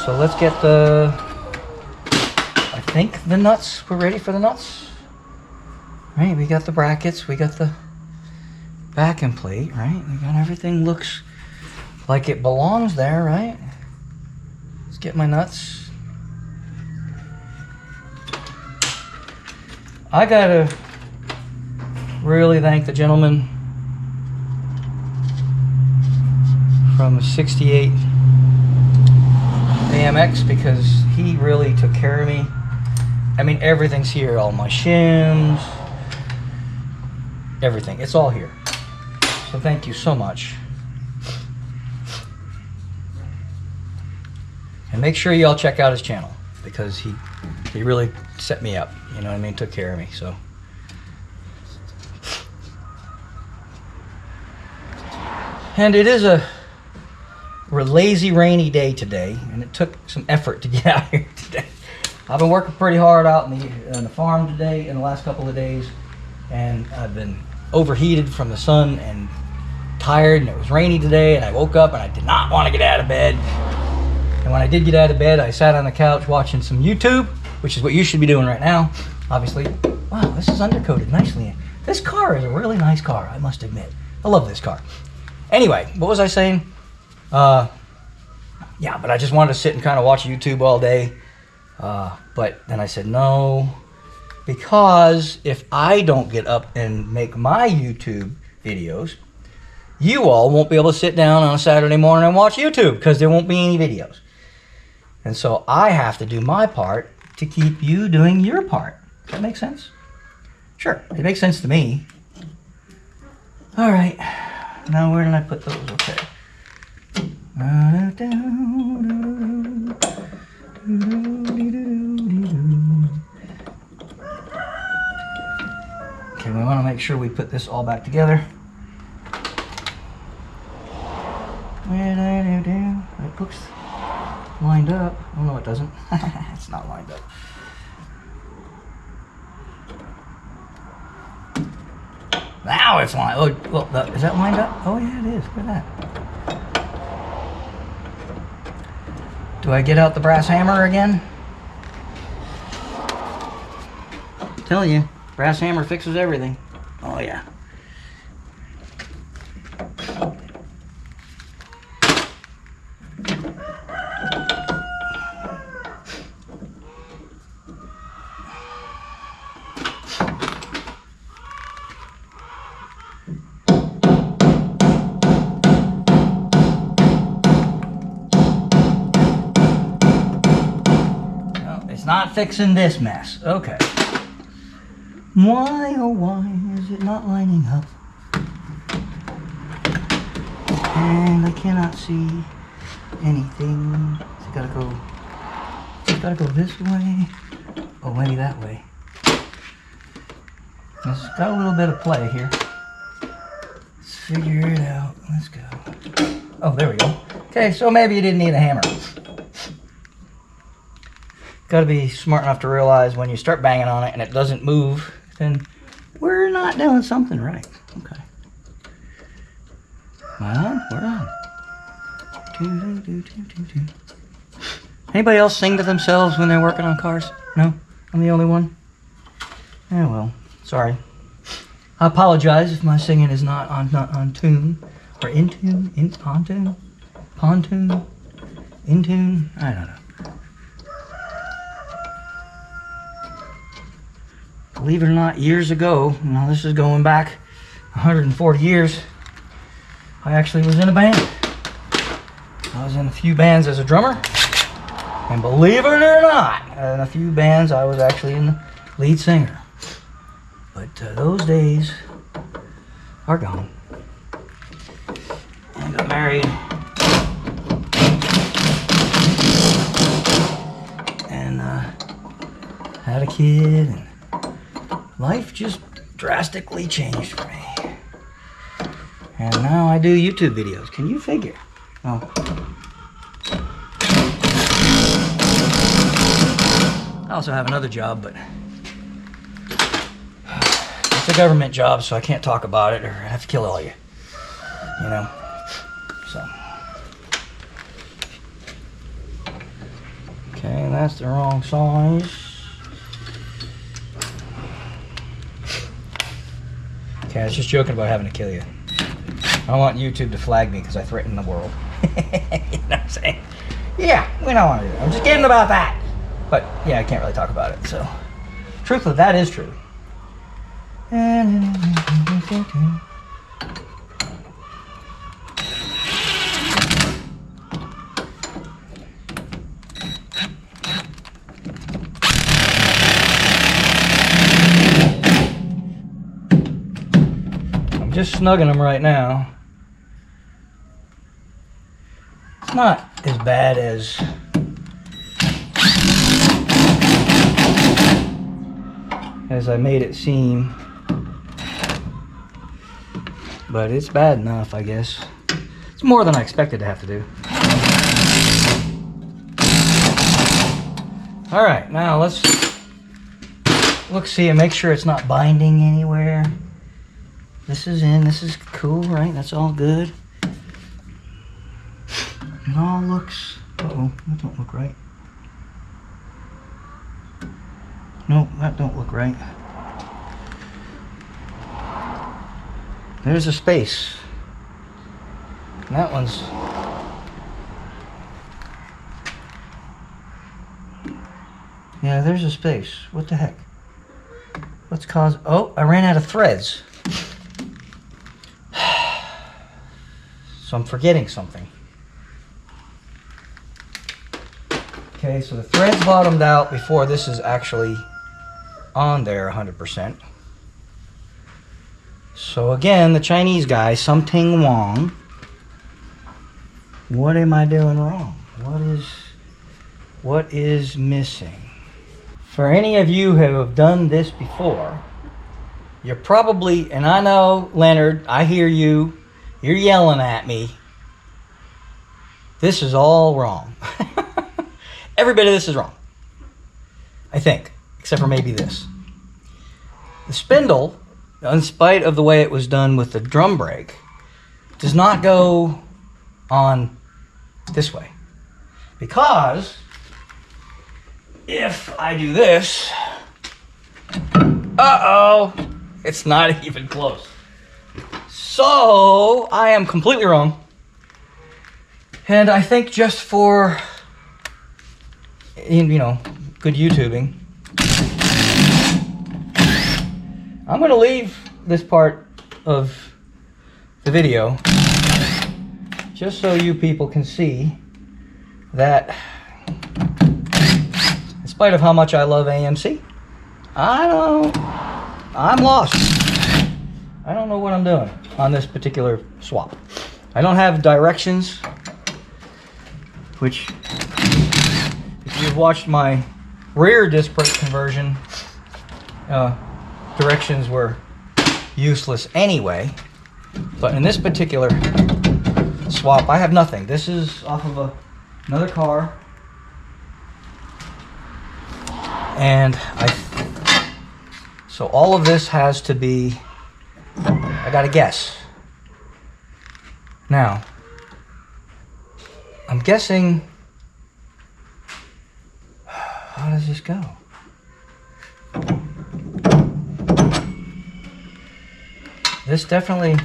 So let's get I think the nuts. We're ready for the nuts. Right, we got the brackets. We got the backing plate, right? We got everything looks like it belongs there, right? Let's get my nuts. I gotta really thank the gentleman from 68 AMX because he really took care of me. I mean, everything's here, all my shims, everything. It's all here. So thank you so much. And make sure y'all check out his channel because he really set me up. You know what I mean? Took care of me. So. And it is a lazy, rainy day today, and it took some effort to get out here today. I've been working pretty hard out in the farm today in the last couple of days, and I've been overheated from the sun and tired, and it was rainy today, and I woke up and I did not want to get out of bed. And when I did get out of bed, I sat on the couch watching some YouTube, which is what you should be doing right now, obviously. Wow, this is undercoated nicely. This car is a really nice car, I must admit. I love this car. Anyway, what was I saying? Yeah, but I just wanted to sit and kind of watch YouTube all day. But then I said no, because if I don't get up and make my YouTube videos, you all won't be able to sit down on a Saturday morning and watch YouTube because there won't be any videos. And so I have to do my part to keep you doing your part. Does that make sense? Sure, it makes sense to me. All right, now where did I put those? Okay. Okay, we want to make sure we put this all back together. It looks lined up. Oh no, it doesn't. It's not lined up. Now it's lined. Oh, well, is that lined up? Oh yeah, it is. Look at that. Do I get out the brass hammer again? I'm telling you, brass hammer fixes everything. Oh yeah. Not fixing this mess. Okay. Why, oh why is it not lining up? And I cannot see anything. It's gotta go this way. Oh, maybe that way. It's got a little bit of play here. Let's figure it out. Let's go. Oh, there we go. Okay, so maybe you didn't need a hammer. Got to be smart enough to realize when you start banging on it and it doesn't move, then we're not doing something right. Okay. Well, we're on. Anybody else sing to themselves when they're working on cars? No? I'm the only one? Oh well, sorry. I apologize if my singing is not on tune. Or in tune? On tune? Pontoon? In tune? I don't know. Believe it or not, years ago, now this is going back 140 years, I actually was in a band. I was in a few bands as a drummer, and believe it or not, in a few bands I was actually in the lead singer. But those days are gone. I got married, and had a kid, and life just drastically changed for me. And now I do YouTube videos. Can you figure? Oh. I also have another job, but it's a government job, so I can't talk about it or I have to kill all you. You know? So. Okay, that's the wrong size. Okay, I was just joking about having to kill you. I don't want YouTube to flag me because I threaten the world. You know what I'm saying? Yeah, we don't want to do that. I'm just kidding about that. But yeah, I can't really talk about it. So, truthfully, that is true. I'm just snugging them right now. It's not as bad as I made it seem, but it's bad enough, I guess. It's more than I expected to have to do. All right, now let's look, see, and make sure it's not binding anywhere. This is in, this is cool, right? That's all good. It all looks, uh-oh, that don't look right. No, that don't look right. There's a space. And that one's... Yeah, there's a space. What the heck? What's caused... Oh, I ran out of threads. So I'm forgetting something. Okay, so the thread's bottomed out before this is actually on there 100%. So again, the Chinese guy, Something Wong. What am I doing wrong? What is missing? For any of you who have done this before, you're probably, and I know, Leonard, I hear you, you're yelling at me. This is all wrong. Every bit of this is wrong, I think, except for maybe this. The spindle, in spite of the way it was done with the drum brake, does not go on this way. Because if I do this, uh-oh, it's not even close. So I am completely wrong. And I think just for, you know, good YouTubing, I'm going to leave this part of the video just so you people can see that in spite of how much I love AMC, I'm lost. I don't know what I'm doing on this particular swap. I don't have directions, which if you've watched my rear disc brake conversion, directions were useless anyway. But in this particular swap, I have nothing. This is off of another car. And so all of this has to be, I gotta guess. Now, I'm guessing, how does this go? This definitely,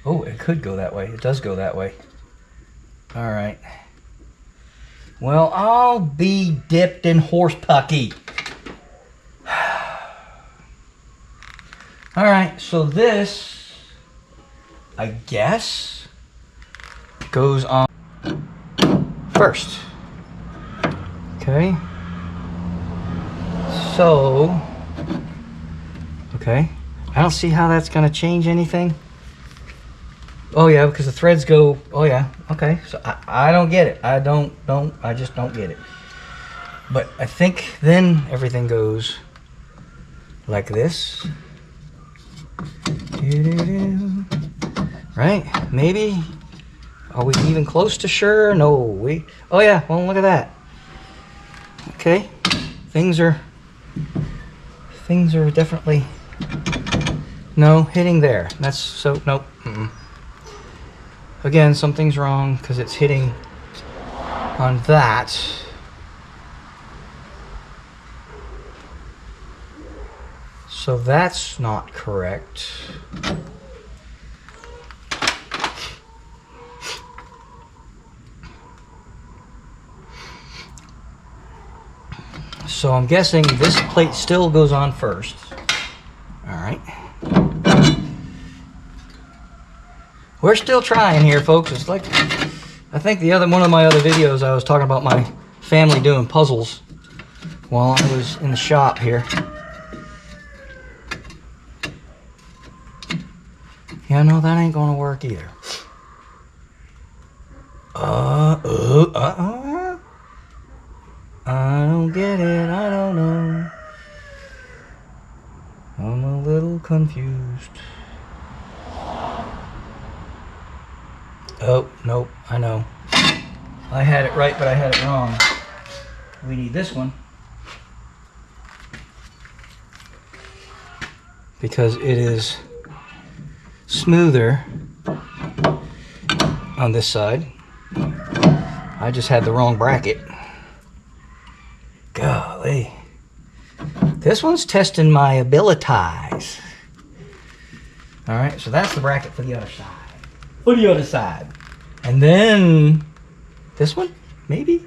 oh, it could go that way. It does go that way. All right. Well, I'll be dipped in horse pucky. All right, so this, I guess, goes on first. Okay. So, okay. I don't see how that's going to change anything. Oh yeah, because the threads go, oh yeah, okay. So I don't get it. I just don't get it. But I think then everything goes like this. Right? Maybe? Are we even close to sure? No, oh yeah, well look at that. Okay, things are definitely, no, hitting there. That's so, nope. Again, something's wrong because it's hitting on that. So that's not correct. So I'm guessing this plate still goes on first. All right. We're still trying here, folks. It's like, I think one of my other videos I was talking about my family doing puzzles while I was in the shop here. Yeah, no, that ain't gonna work either. I don't get it, I don't know. I'm a little confused. Oh, nope, I know. I had it right, but I had it wrong. We need this one. Because it is smoother on this side. I just had the wrong bracket. Golly. This one's testing my abilities. Alright, so that's the bracket for the other side. For the other side. And then this one, maybe?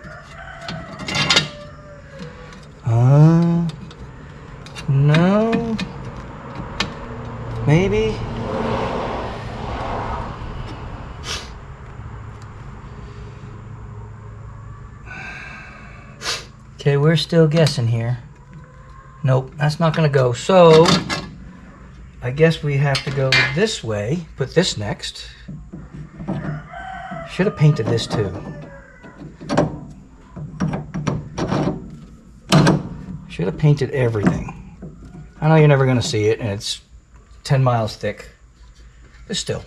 No. Maybe. Okay, we're still guessing here. Nope, that's not gonna go. So, I guess we have to go this way. Put this next. Should have painted this too. Should have painted everything. I know you're never gonna see it, and it's 10 miles thick. But still.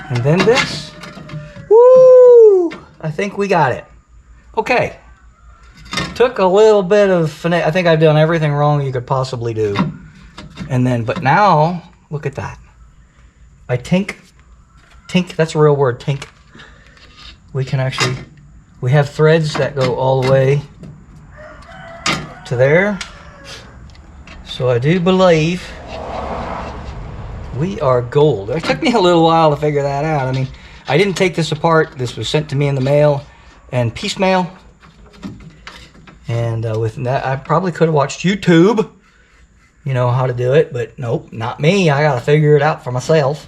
And then this. Woo! I think we got it. Okay. Took a little bit of finesse. I think I've done everything wrong you could possibly do. And then, but now, look at that. I tink, that's a real word, tink. We can actually, we have threads that go all the way to there. So I do believe we are gold. It took me a little while to figure that out. I mean, I didn't take this apart. This was sent to me in the mail and piecemeal. And with that, I probably could have watched YouTube, you know, how to do it. But nope, not me. I got to figure it out for myself.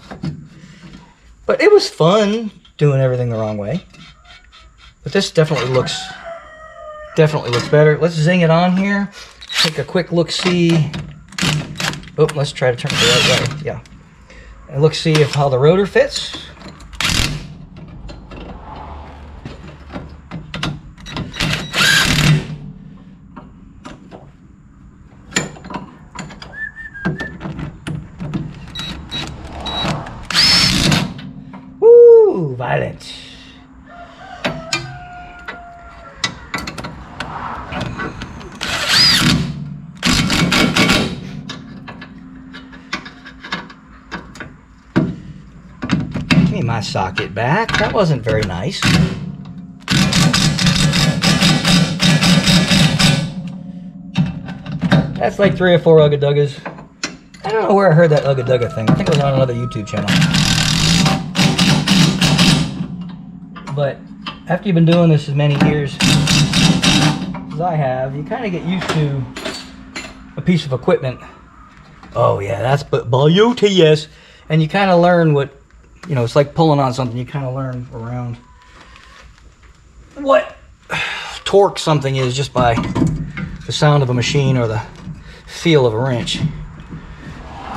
But it was fun doing everything the wrong way. But this definitely looks better. Let's zing it on here. Take a quick look-see. Oh, let's try to turn it the right way. Yeah. And look-see if how the rotor fits. Woo! Violent. My socket back. That wasn't very nice. That's like 3 or 4 Ugga Duggas. I don't know where I heard that Ugga Dugga thing. I think it was on another YouTube channel. But after you've been doing this as many years as I have, you kind of get used to a piece of equipment. Oh yeah, that's beauty, and you kind of learn what, you know, it's like pulling on something. You kind of learn around what torque something is just by the sound of a machine or the feel of a wrench.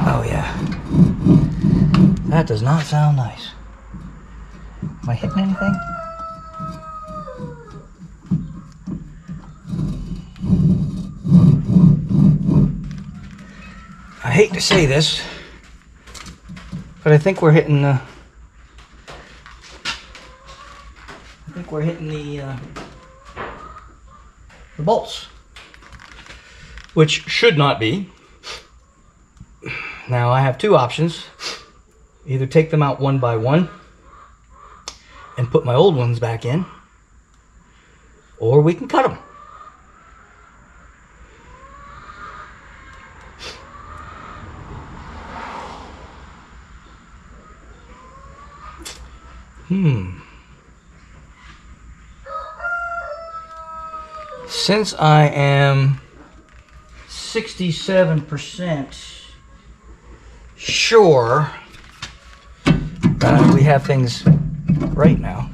Oh yeah, that does not sound nice. Am I hitting anything? I hate to say this, but I think we're hitting the the bolts, which should not be. Now I have two options. Either take them out one by one and put my old ones back in, or we can cut them. Since I am 67% sure that we have things right now,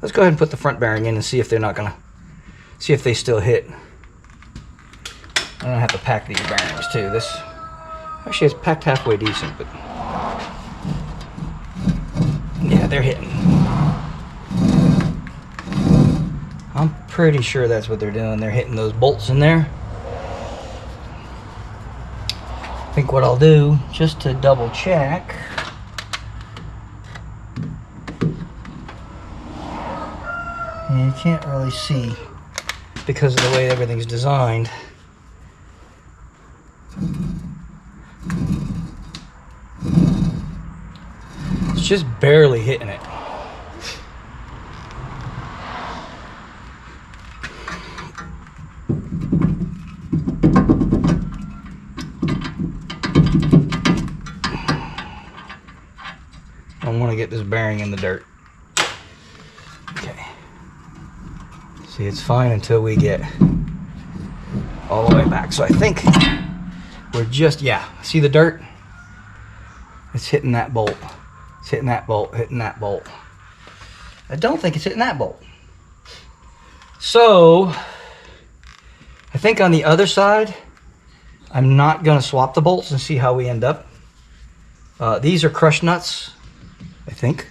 let's go ahead and put the front bearing in and see if they're not gonna, see if they still hit. I'm gonna have to pack these bearings too. This actually is packed halfway decent, but yeah, they're hitting. I'm pretty sure that's what they're doing. They're hitting those bolts in there. I think what I'll do, just to double check, you can't really see because of the way everything's designed. It's just barely hitting it. I want to get this bearing in the dirt. Okay. See, it's fine until we get all the way back. So I think we're just, yeah, see the dirt? It's hitting that bolt. It's hitting that bolt, hitting that bolt. I don't think it's hitting that bolt. So I think on the other side, I'm not going to swap the bolts and see how we end up. These are crushed nuts, I think.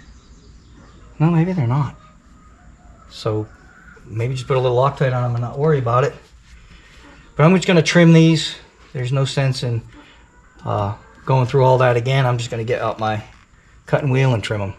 No, maybe they're not. So maybe just put a little Loctite on them and not worry about it. But I'm just going to trim these. There's no sense in going through all that again. I'm just going to get out my cutting wheel and trim them.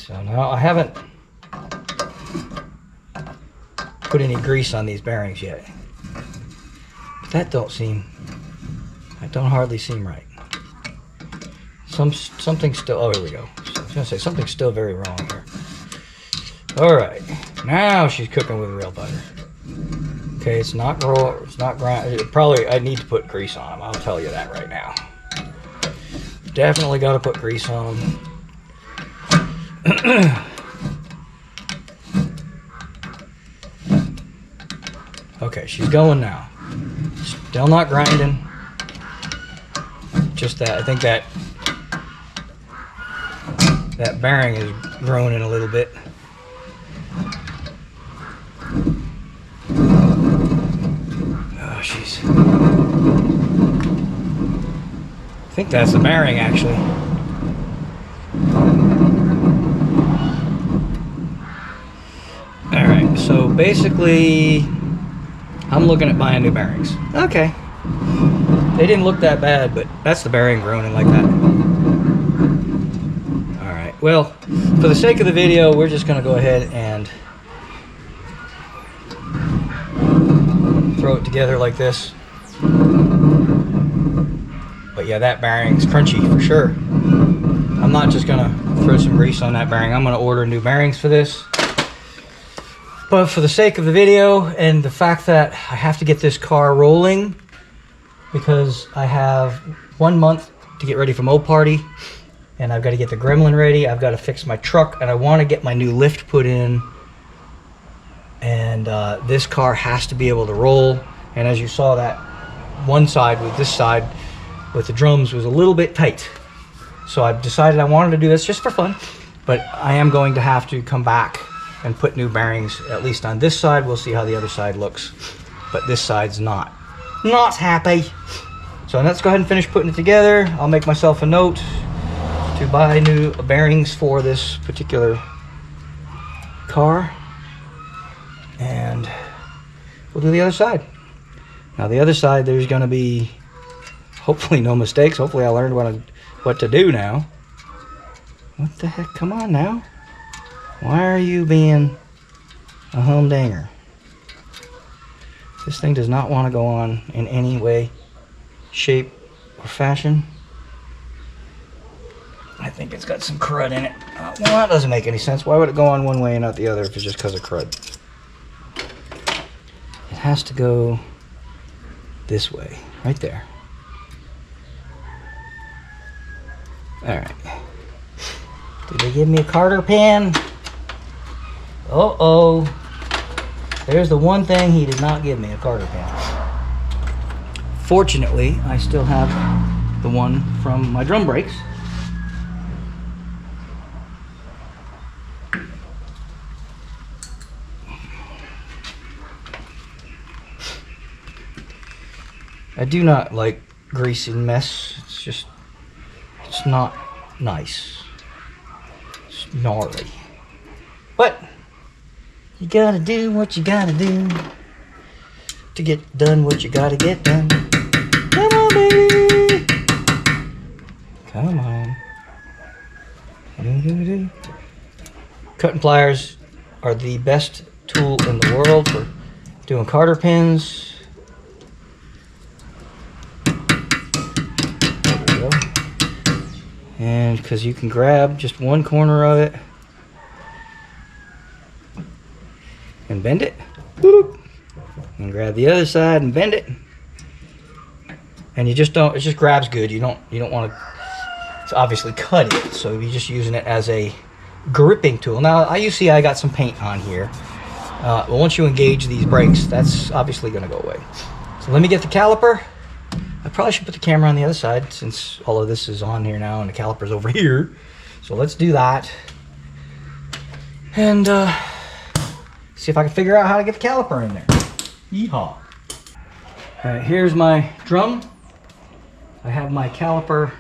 So now I haven't put any grease on these bearings yet. But that don't hardly seem right. Something still, oh, here we go. I was gonna say, something's still very wrong here. All right, now she's cooking with real butter. Okay, it's not raw, it's not ground. Probably, I need to put grease on them. I'll tell you that right now. Definitely got to put grease on them. Okay, she's going now. Still not grinding. Just that, I think that bearing is groaning a little bit. Oh, jeez. I think that's the bearing, actually. All right, so basically, I'm looking at buying new bearings. Okay. They didn't look that bad, but that's the bearing groaning like that. All right, well, for the sake of the video, we're just gonna go ahead and throw it together like this. But yeah, that bearing's crunchy for sure. I'm not just gonna throw some grease on that bearing. I'm gonna order new bearings for this. But for the sake of the video and the fact that I have to get this car rolling, because I have 1 month to get ready for MOPAR, and I've got to get the gremlin ready, I've got to fix my truck, and I want to get my new lift put in, and this car has to be able to roll. And as you saw, that one side with this side with the drums was a little bit tight, so I've decided I wanted to do this just for fun, but I am going to have to come back and put new bearings, at least on this side. We'll see how the other side looks, but this side's not happy. So let's go ahead and finish putting it together. I'll make myself a note to buy new bearings for this particular car, and we'll do the other side. Now the other side, there's going to be hopefully no mistakes. Hopefully I learned what to do now. What the heck? Come on now. Why are you being a humdinger? This thing does not want to go on in any way, shape, or fashion. I think it's got some crud in it. Well, that doesn't make any sense. Why would it go on one way and not the other if it's just because of crud? It has to go this way, right there. Alright. Did they give me a Carter pen? Uh-oh. There's the one thing he did not give me, a Carter pen. Fortunately, I still have the one from my drum brakes. I do not like greasy mess. It's not nice. It's gnarly. But you gotta do what you gotta do to get done what you gotta get done. Come on, baby. Come on. Do-do-do. Cutting pliers are the best tool in the world for doing Carter pins. There we go. And because you can grab just one corner of it and bend it, boop, and grab the other side and bend it, and you just don't, it just grabs good. You don't want to obviously cut it, so you're just using it as a gripping tool. Now you see I got some paint on here. But once you engage these brakes, that's obviously going to go away. So let me get the caliper. I probably should put the camera on the other side since all of this is on here now and the caliper's over here. So let's do that. And see if I can figure out how to get the caliper in there. Yeehaw. All right, here's my drum. I have my caliper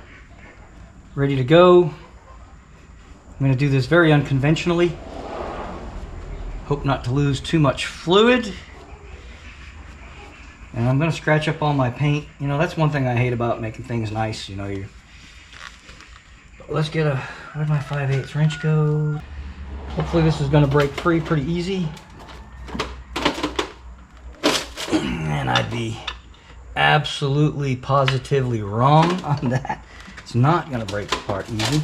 ready to go. I'm going to do this very unconventionally. Hope not to lose too much fluid. And I'm going to scratch up all my paint. You know, that's one thing I hate about making things nice. You know, let's get where'd my 5/8 wrench go? Hopefully this is going to break free pretty easy. And I'd be absolutely positively wrong on that. It's not going to break apart easy.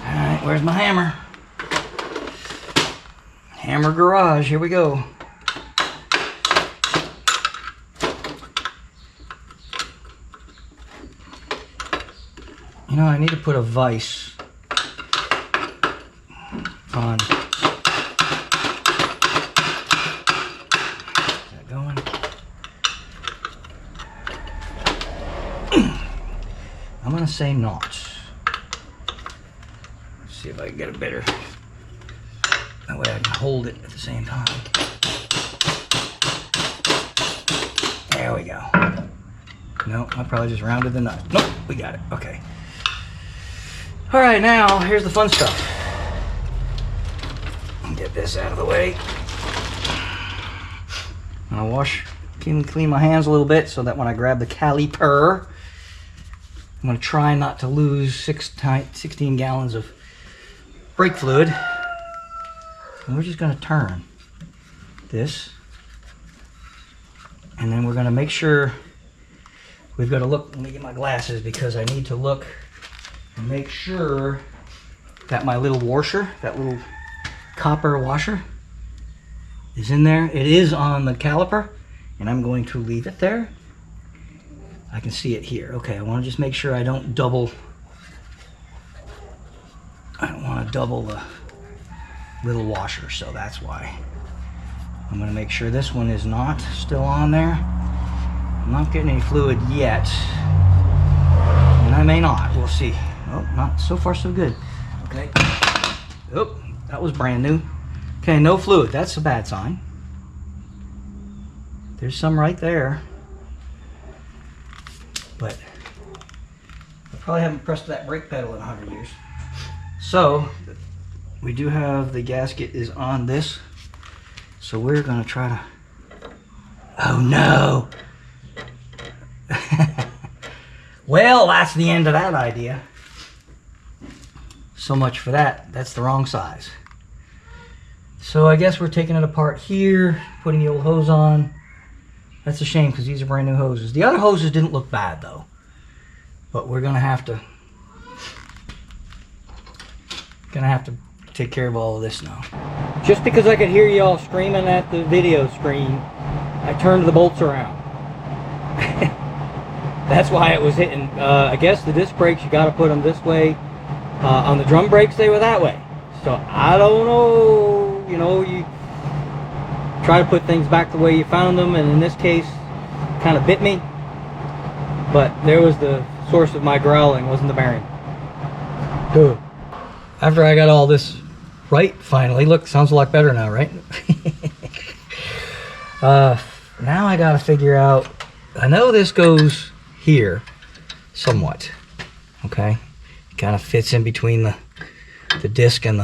Alright, where's my hammer? Hammer garage, here we go. You know, I need to put a vise on. Is that going? I'm going to say not. Let's see if I can get a better. That way I can hold it at the same time. There we go. No, I probably just rounded the nut. Nope, we got it. Okay. All right, now here's the fun stuff. Get this out of the way. I'm gonna wash, clean my hands a little bit so that when I grab the caliper, I'm gonna try not to lose 16 gallons of brake fluid. And we're just gonna turn this, and then we're gonna make sure we've got to look. Let me get my glasses because I need to look and make sure that my little washer, that little copper washer, is in there. It is on the caliper, and I'm going to leave it there. I can see it here. Okay, I want to just make sure I don't double. I don't want to double the little washer, so that's why. I'm going to make sure this one is not still on there. I'm not getting any fluid yet, and I may not. We'll see. Oh, not so far so good. Okay. Oh, that was brand new. Okay, no fluid. That's a bad sign. There's some right there, but I probably haven't pressed that brake pedal in 100 years. So we do have the gasket is on this, so we're gonna try to. Oh no! Well, that's the end of that idea. So much for that. That's the wrong size. So I guess we're taking it apart here, putting the old hose on. That's a shame because these are brand new hoses. The other hoses didn't look bad though, but we're gonna have to take care of all of this now. Just because I could hear y'all screaming at the video screen, I turned the bolts around. That's why it was hitting. I guess the disc brakes, you got to put them this way. On the drum brakes, they were that way. So I don't know. You know, you try to put things back the way you found them, and in this case, kind of bit me. But there was the source of my growling, wasn't the bearing. Good. After I got all this right, finally, look, sounds a lot better now, right? Now I got to figure out. I know this goes here somewhat, okay? It kind of fits in between the disc and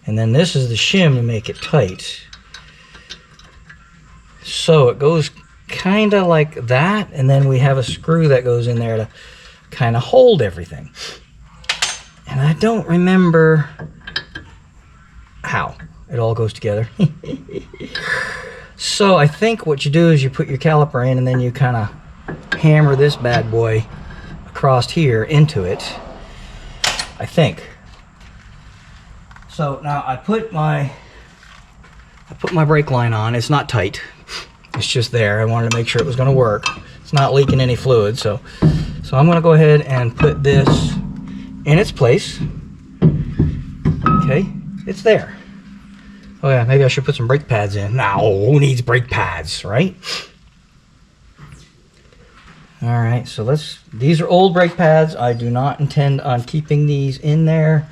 then this is the shim to make it tight. So it goes kind of like that, and then we have a screw that goes in there to kind of hold everything. And I don't remember how it all goes together. So I think what you do is you put your caliper in, and then you kind of hammer this bad boy across here into it, I think. So now I put my brake line on. It's not tight. It's just there. I wanted to make sure it was going to work. It's not leaking any fluid, so I'm going to go ahead and put this in its place. Okay, it's there. Oh yeah, maybe I should put some brake pads in. Now, who needs brake pads, right? All right, so these are old brake pads. I do not intend on keeping these in there.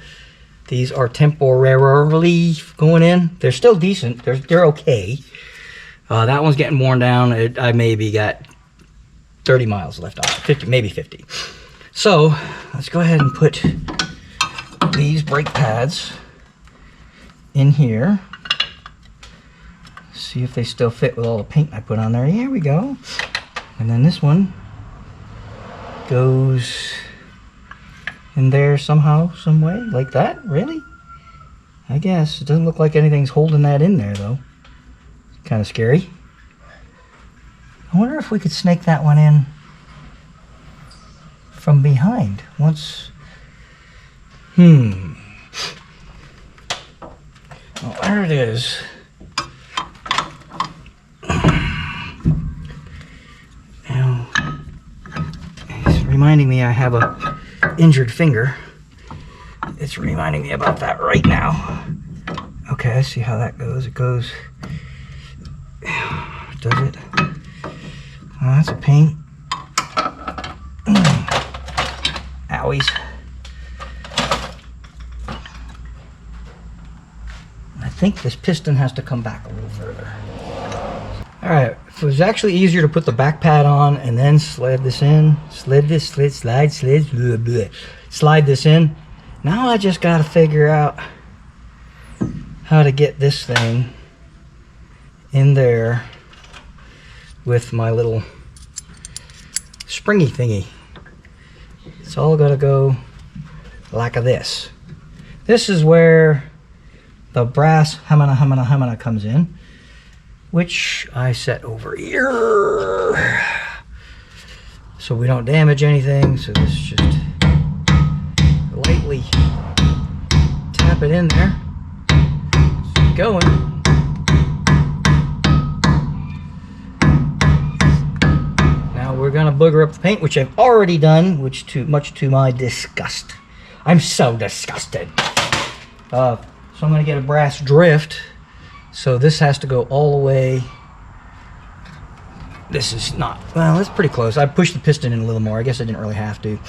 These are temporarily going in. They're still decent. They're okay. That one's getting worn down. I maybe got 30 miles left on it, 50, maybe 50. So let's go ahead and put these brake pads in here. See if they still fit with all the paint I put on there. Here we go. And then this one goes in there somehow, some way, like that. Really? I guess. It doesn't look like anything's holding that in there, though. It's kind of scary. I wonder if we could snake that one in from behind once. Oh, there it is. Now, it's reminding me I have a injured finger. It's reminding me about that right now. Okay, I see how that goes. It goes. Does it? Oh, that's a pain. Owies. I think this piston has to come back a little further. Alright, so it was actually easier to put the back pad on and then slide this in. Slide this in. Now I just gotta figure out how to get this thing in there with my little springy thingy. It's all gotta go like this. This is where the brass hamana comes in, which I set over here so we don't damage anything. So this just lightly tap it in there. It's going. Now we're gonna booger up the paint, which I've already done, which much to my disgust. I'm so disgusted. So I'm going to get a brass drift. So this has to go all the way. This is not, well, it's pretty close. I pushed the piston in a little more. I guess I didn't really have to.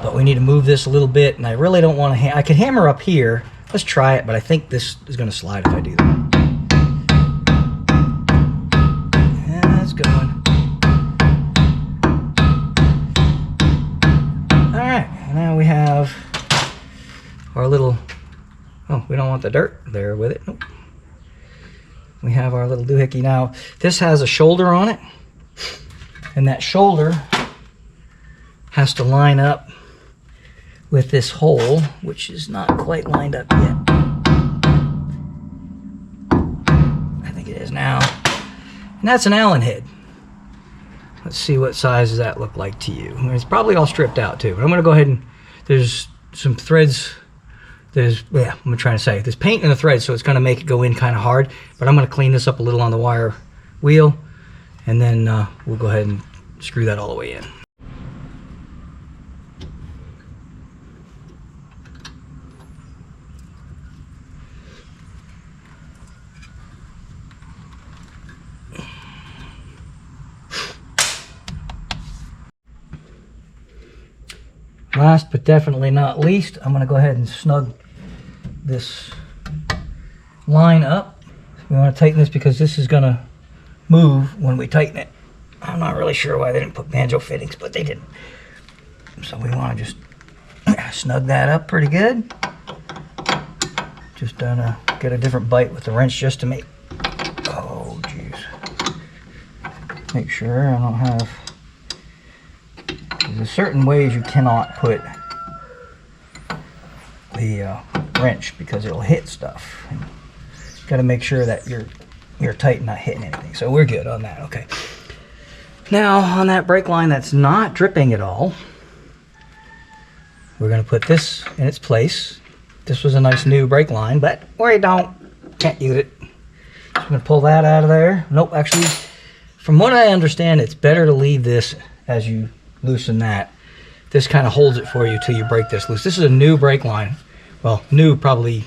But we need to move this a little bit, and I really don't want to, I could hammer up here. Let's try it, but I think this is going to slide if I do that. Yeah, that's going. All right, now we have our little, oh, we don't want the dirt there with it. Nope. We have our little doohickey. Now, this has a shoulder on it, and that shoulder has to line up with this hole, which is not quite lined up yet. I think it is now. And that's an Allen head. Let's see what size does that look like to you. It's probably all stripped out too, but I'm gonna go ahead and, there's some threads. There's, yeah, I'm trying to say, there's paint in the thread, so it's going to make it go in kind of hard, but I'm going to clean this up a little on the wire wheel, and then we'll go ahead and screw that all the way in. Last but definitely not least, I'm going to go ahead and snug this line up. We want to tighten this because this is going to move when we tighten it. I'm not really sure why they didn't put banjo fittings, but they didn't. So we want to just snug that up pretty good. Just gonna get a different bite with the wrench just to make, oh jeez, make sure I don't have. There's certain ways you cannot put the wrench because it'll hit stuff. Got to make sure that you're tight and not hitting anything. So we're good on that. Okay. Now on that brake line that's not dripping at all, we're going to put this in its place. This was a nice new brake line, but we can't use it. So I'm going to pull that out of there. Nope, actually, from what I understand, it's better to leave this as you loosen that. This kind of holds it for you till you break this loose. This is a new brake line. Well, new probably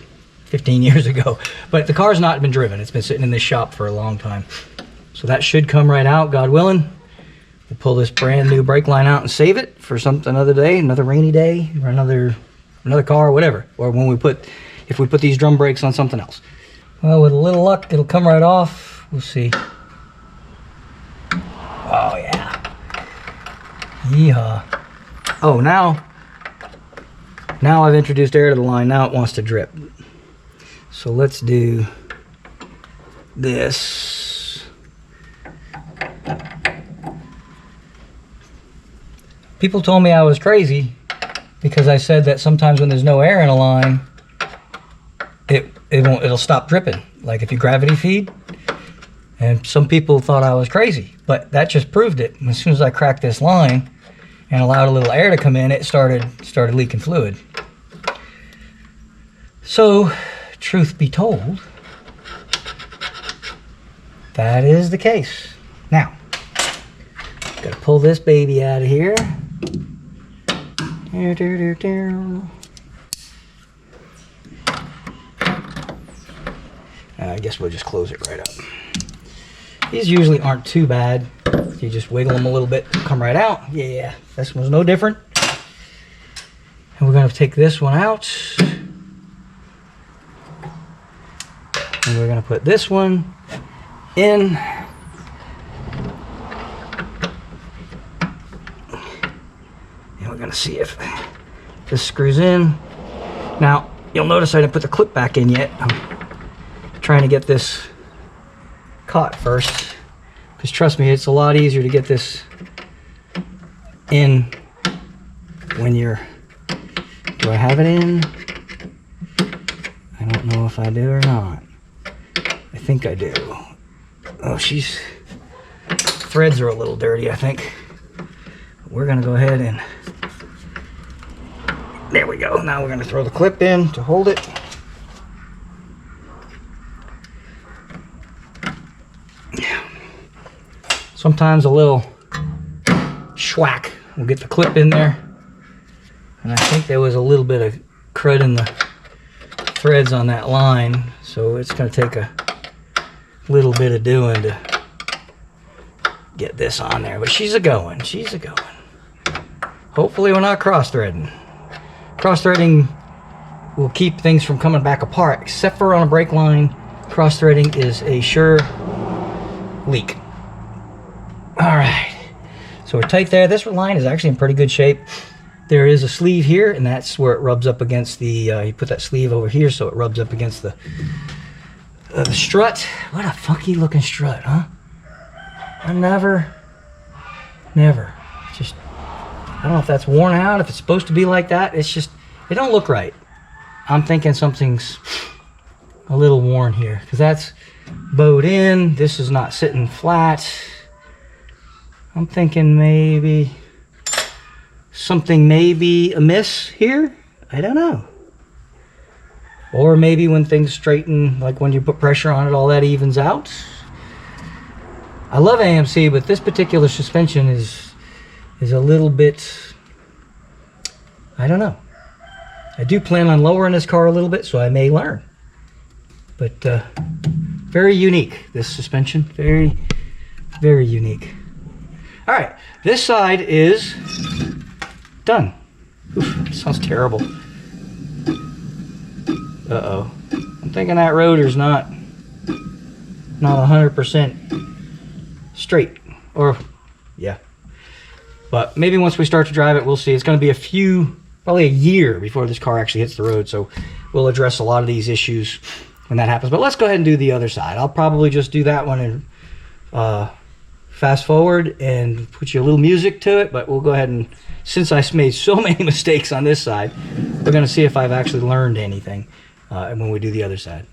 15 years ago, but the car's not been driven. It's been sitting in this shop for a long time. So that should come right out, God willing. We'll pull this brand new brake line out and save it for another day, another rainy day, or another car, whatever. Or when if we put these drum brakes on something else. Well, with a little luck, it'll come right off. We'll see. Oh yeah. Yeehaw. Oh, now I've introduced air to the line. Now it wants to drip. So let's do this. People told me I was crazy because I said that sometimes when there's no air in a line, it'll stop dripping, like if you gravity feed. And some people thought I was crazy, but that just proved it. As soon as I cracked this line and allowed a little air to come in, it started leaking fluid. So, truth be told, that is the case. Now, gotta pull this baby out of here. I guess we'll just close it right up. These usually aren't too bad. You just wiggle them a little bit, come right out. Yeah, this one's no different. And we're gonna take this one out. And we're gonna put this one in. And we're gonna see if this screws in. Now, you'll notice I didn't put the clip back in yet. I'm trying to get this caught first, because trust me, it's a lot easier to get this in when you're... Do I have it in? I don't know if I do or not. I think I do. Oh, threads are a little dirty, I think. We're gonna go ahead and... There we go. Now we're gonna throw the clip in to hold it. Sometimes a little schwack will get the clip in there. And I think there was a little bit of crud in the threads on that line, so it's going to take a little bit of doing to get this on there. But she's a-going. She's a-going. Hopefully we're not cross-threading. Cross-threading will keep things from coming back apart, except for on a brake line. Cross-threading is a sure leak. Alright, so we're tight there. This line is actually in pretty good shape. There is a sleeve here, and that's where it rubs up against the, you put that sleeve over here so it rubs up against the strut. What a funky looking strut, huh? I never, just, I don't know if that's worn out, if it's supposed to be like that. It's just, it don't look right. I'm thinking something's a little worn here, because that's bowed in. This is not sitting flat. I'm thinking maybe something may be amiss here. I don't know. Or maybe when things straighten, like when you put pressure on it, all that evens out. I love AMC, but this particular suspension is a little bit, I don't know. I do plan on lowering this car a little bit, so I may learn. But very unique, this suspension. Very, very unique. All right, this side is done. Oof, sounds terrible. Uh-oh. I'm thinking that rotor's not 100% straight. Or, yeah. But maybe once we start to drive it, we'll see. It's going to be probably a year before this car actually hits the road. So we'll address a lot of these issues when that happens. But let's go ahead and do the other side. I'll probably just do that one and fast forward and put you a little music to it, but we'll go ahead and, since I made so many mistakes on this side, we're going to see if I've actually learned anything when we do the other side.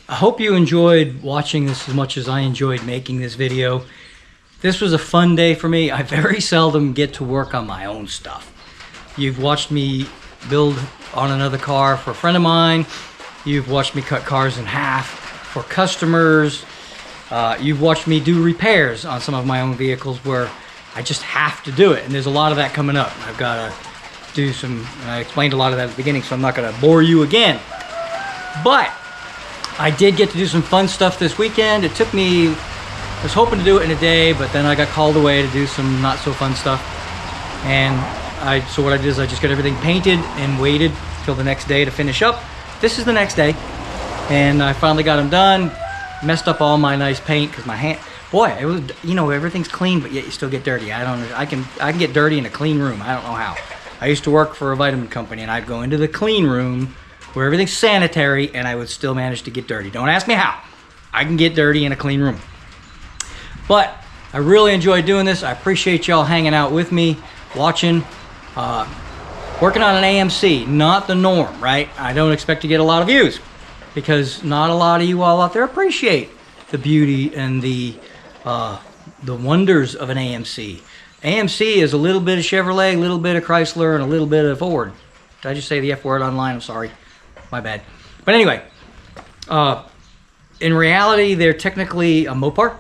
I hope you enjoyed watching this as much as I enjoyed making this video. This was a fun day for me. I very seldom get to work on my own stuff. You've watched me build on another car for a friend of mine. You've watched me cut cars in half for customers. You've watched me do repairs on some of my own vehicles where I just have to do it. And there's a lot of that coming up. I've got to do some, and I explained a lot of that at the beginning, so I'm not going to bore you again. But I did get to do some fun stuff this weekend. It took me, I was hoping to do it in a day, but then I got called away to do some not so fun stuff. And so what I did is I just got everything painted and waited till the next day to finish up. This is the next day. And I finally got them done. Messed up all my nice paint because my hand, boy, it was, you know, everything's clean, but yet you still get dirty. I can get dirty in a clean room. I don't know how. I used to work for a vitamin company and I'd go into the clean room where everything's sanitary and I would still manage to get dirty. Don't ask me how. I can get dirty in a clean room. But I really enjoyed doing this. I appreciate y'all hanging out with me, watching, working on an AMC, not the norm, right? I don't expect to get a lot of views because not a lot of you all out there appreciate the beauty and the wonders of an AMC. AMC is a little bit of Chevrolet, a little bit of Chrysler, and a little bit of Ford. Did I just say the F word online? I'm sorry. My bad. But anyway, in reality, they're technically a Mopar.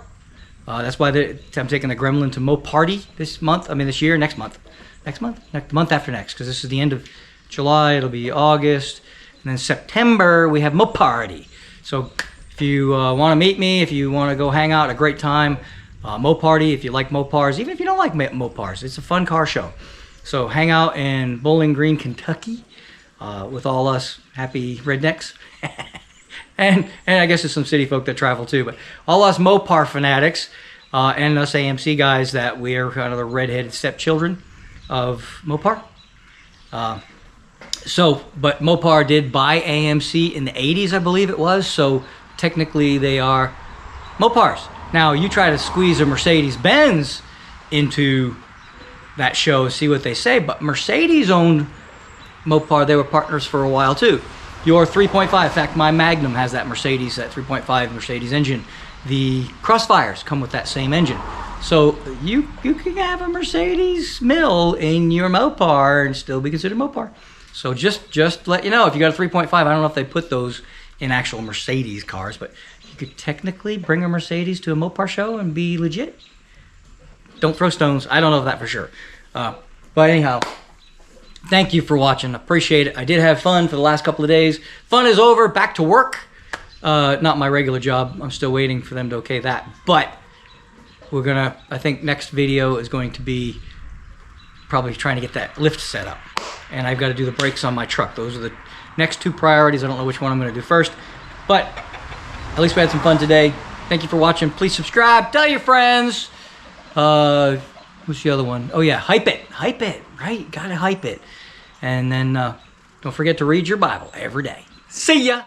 That's why I'm taking the Gremlin to Moparty this month. I mean, this year, next month. Next month after next, because this is the end of July. It'll be August. And then September, we have Moparty. So if you want to meet me, if you want to go hang out, a great time, Moparty, if you like Mopars, even if you don't like Mopars, it's a fun car show. So hang out in Bowling Green, Kentucky, with all us happy rednecks. and I guess there's some city folk that travel too, but all us Mopar fanatics and us AMC guys that we are kind of the redheaded stepchildren of Mopar. But Mopar did buy AMC in the 80s, I believe it was, so technically they are Mopars. Now, you try to squeeze a Mercedes-Benz into that show, see what they say, but Mercedes owned Mopar. They were partners for a while too. Your 3.5, in fact, my Magnum has that Mercedes, that 3.5 Mercedes engine. The Crossfires come with that same engine. So you can have a Mercedes mill in your Mopar and still be considered Mopar. So just let you know, if you got a 3.5, I don't know if they put those in actual Mercedes cars, but you could technically bring a Mercedes to a Mopar show and be legit. Don't throw stones. I don't know that for sure. But anyhow, thank you for watching. Appreciate it. I did have fun for the last couple of days. Fun is over. Back to work. Not my regular job. I'm still waiting for them to okay that. But we're going to, I think next video is going to be probably trying to get that lift set up. And I've got to do the brakes on my truck. Those are the next two priorities. I don't know which one I'm going to do first. But at least we had some fun today. Thank you for watching. Please subscribe. Tell your friends. What's the other one? Oh yeah, hype it, right? Gotta hype it. And then don't forget to read your Bible every day. See ya.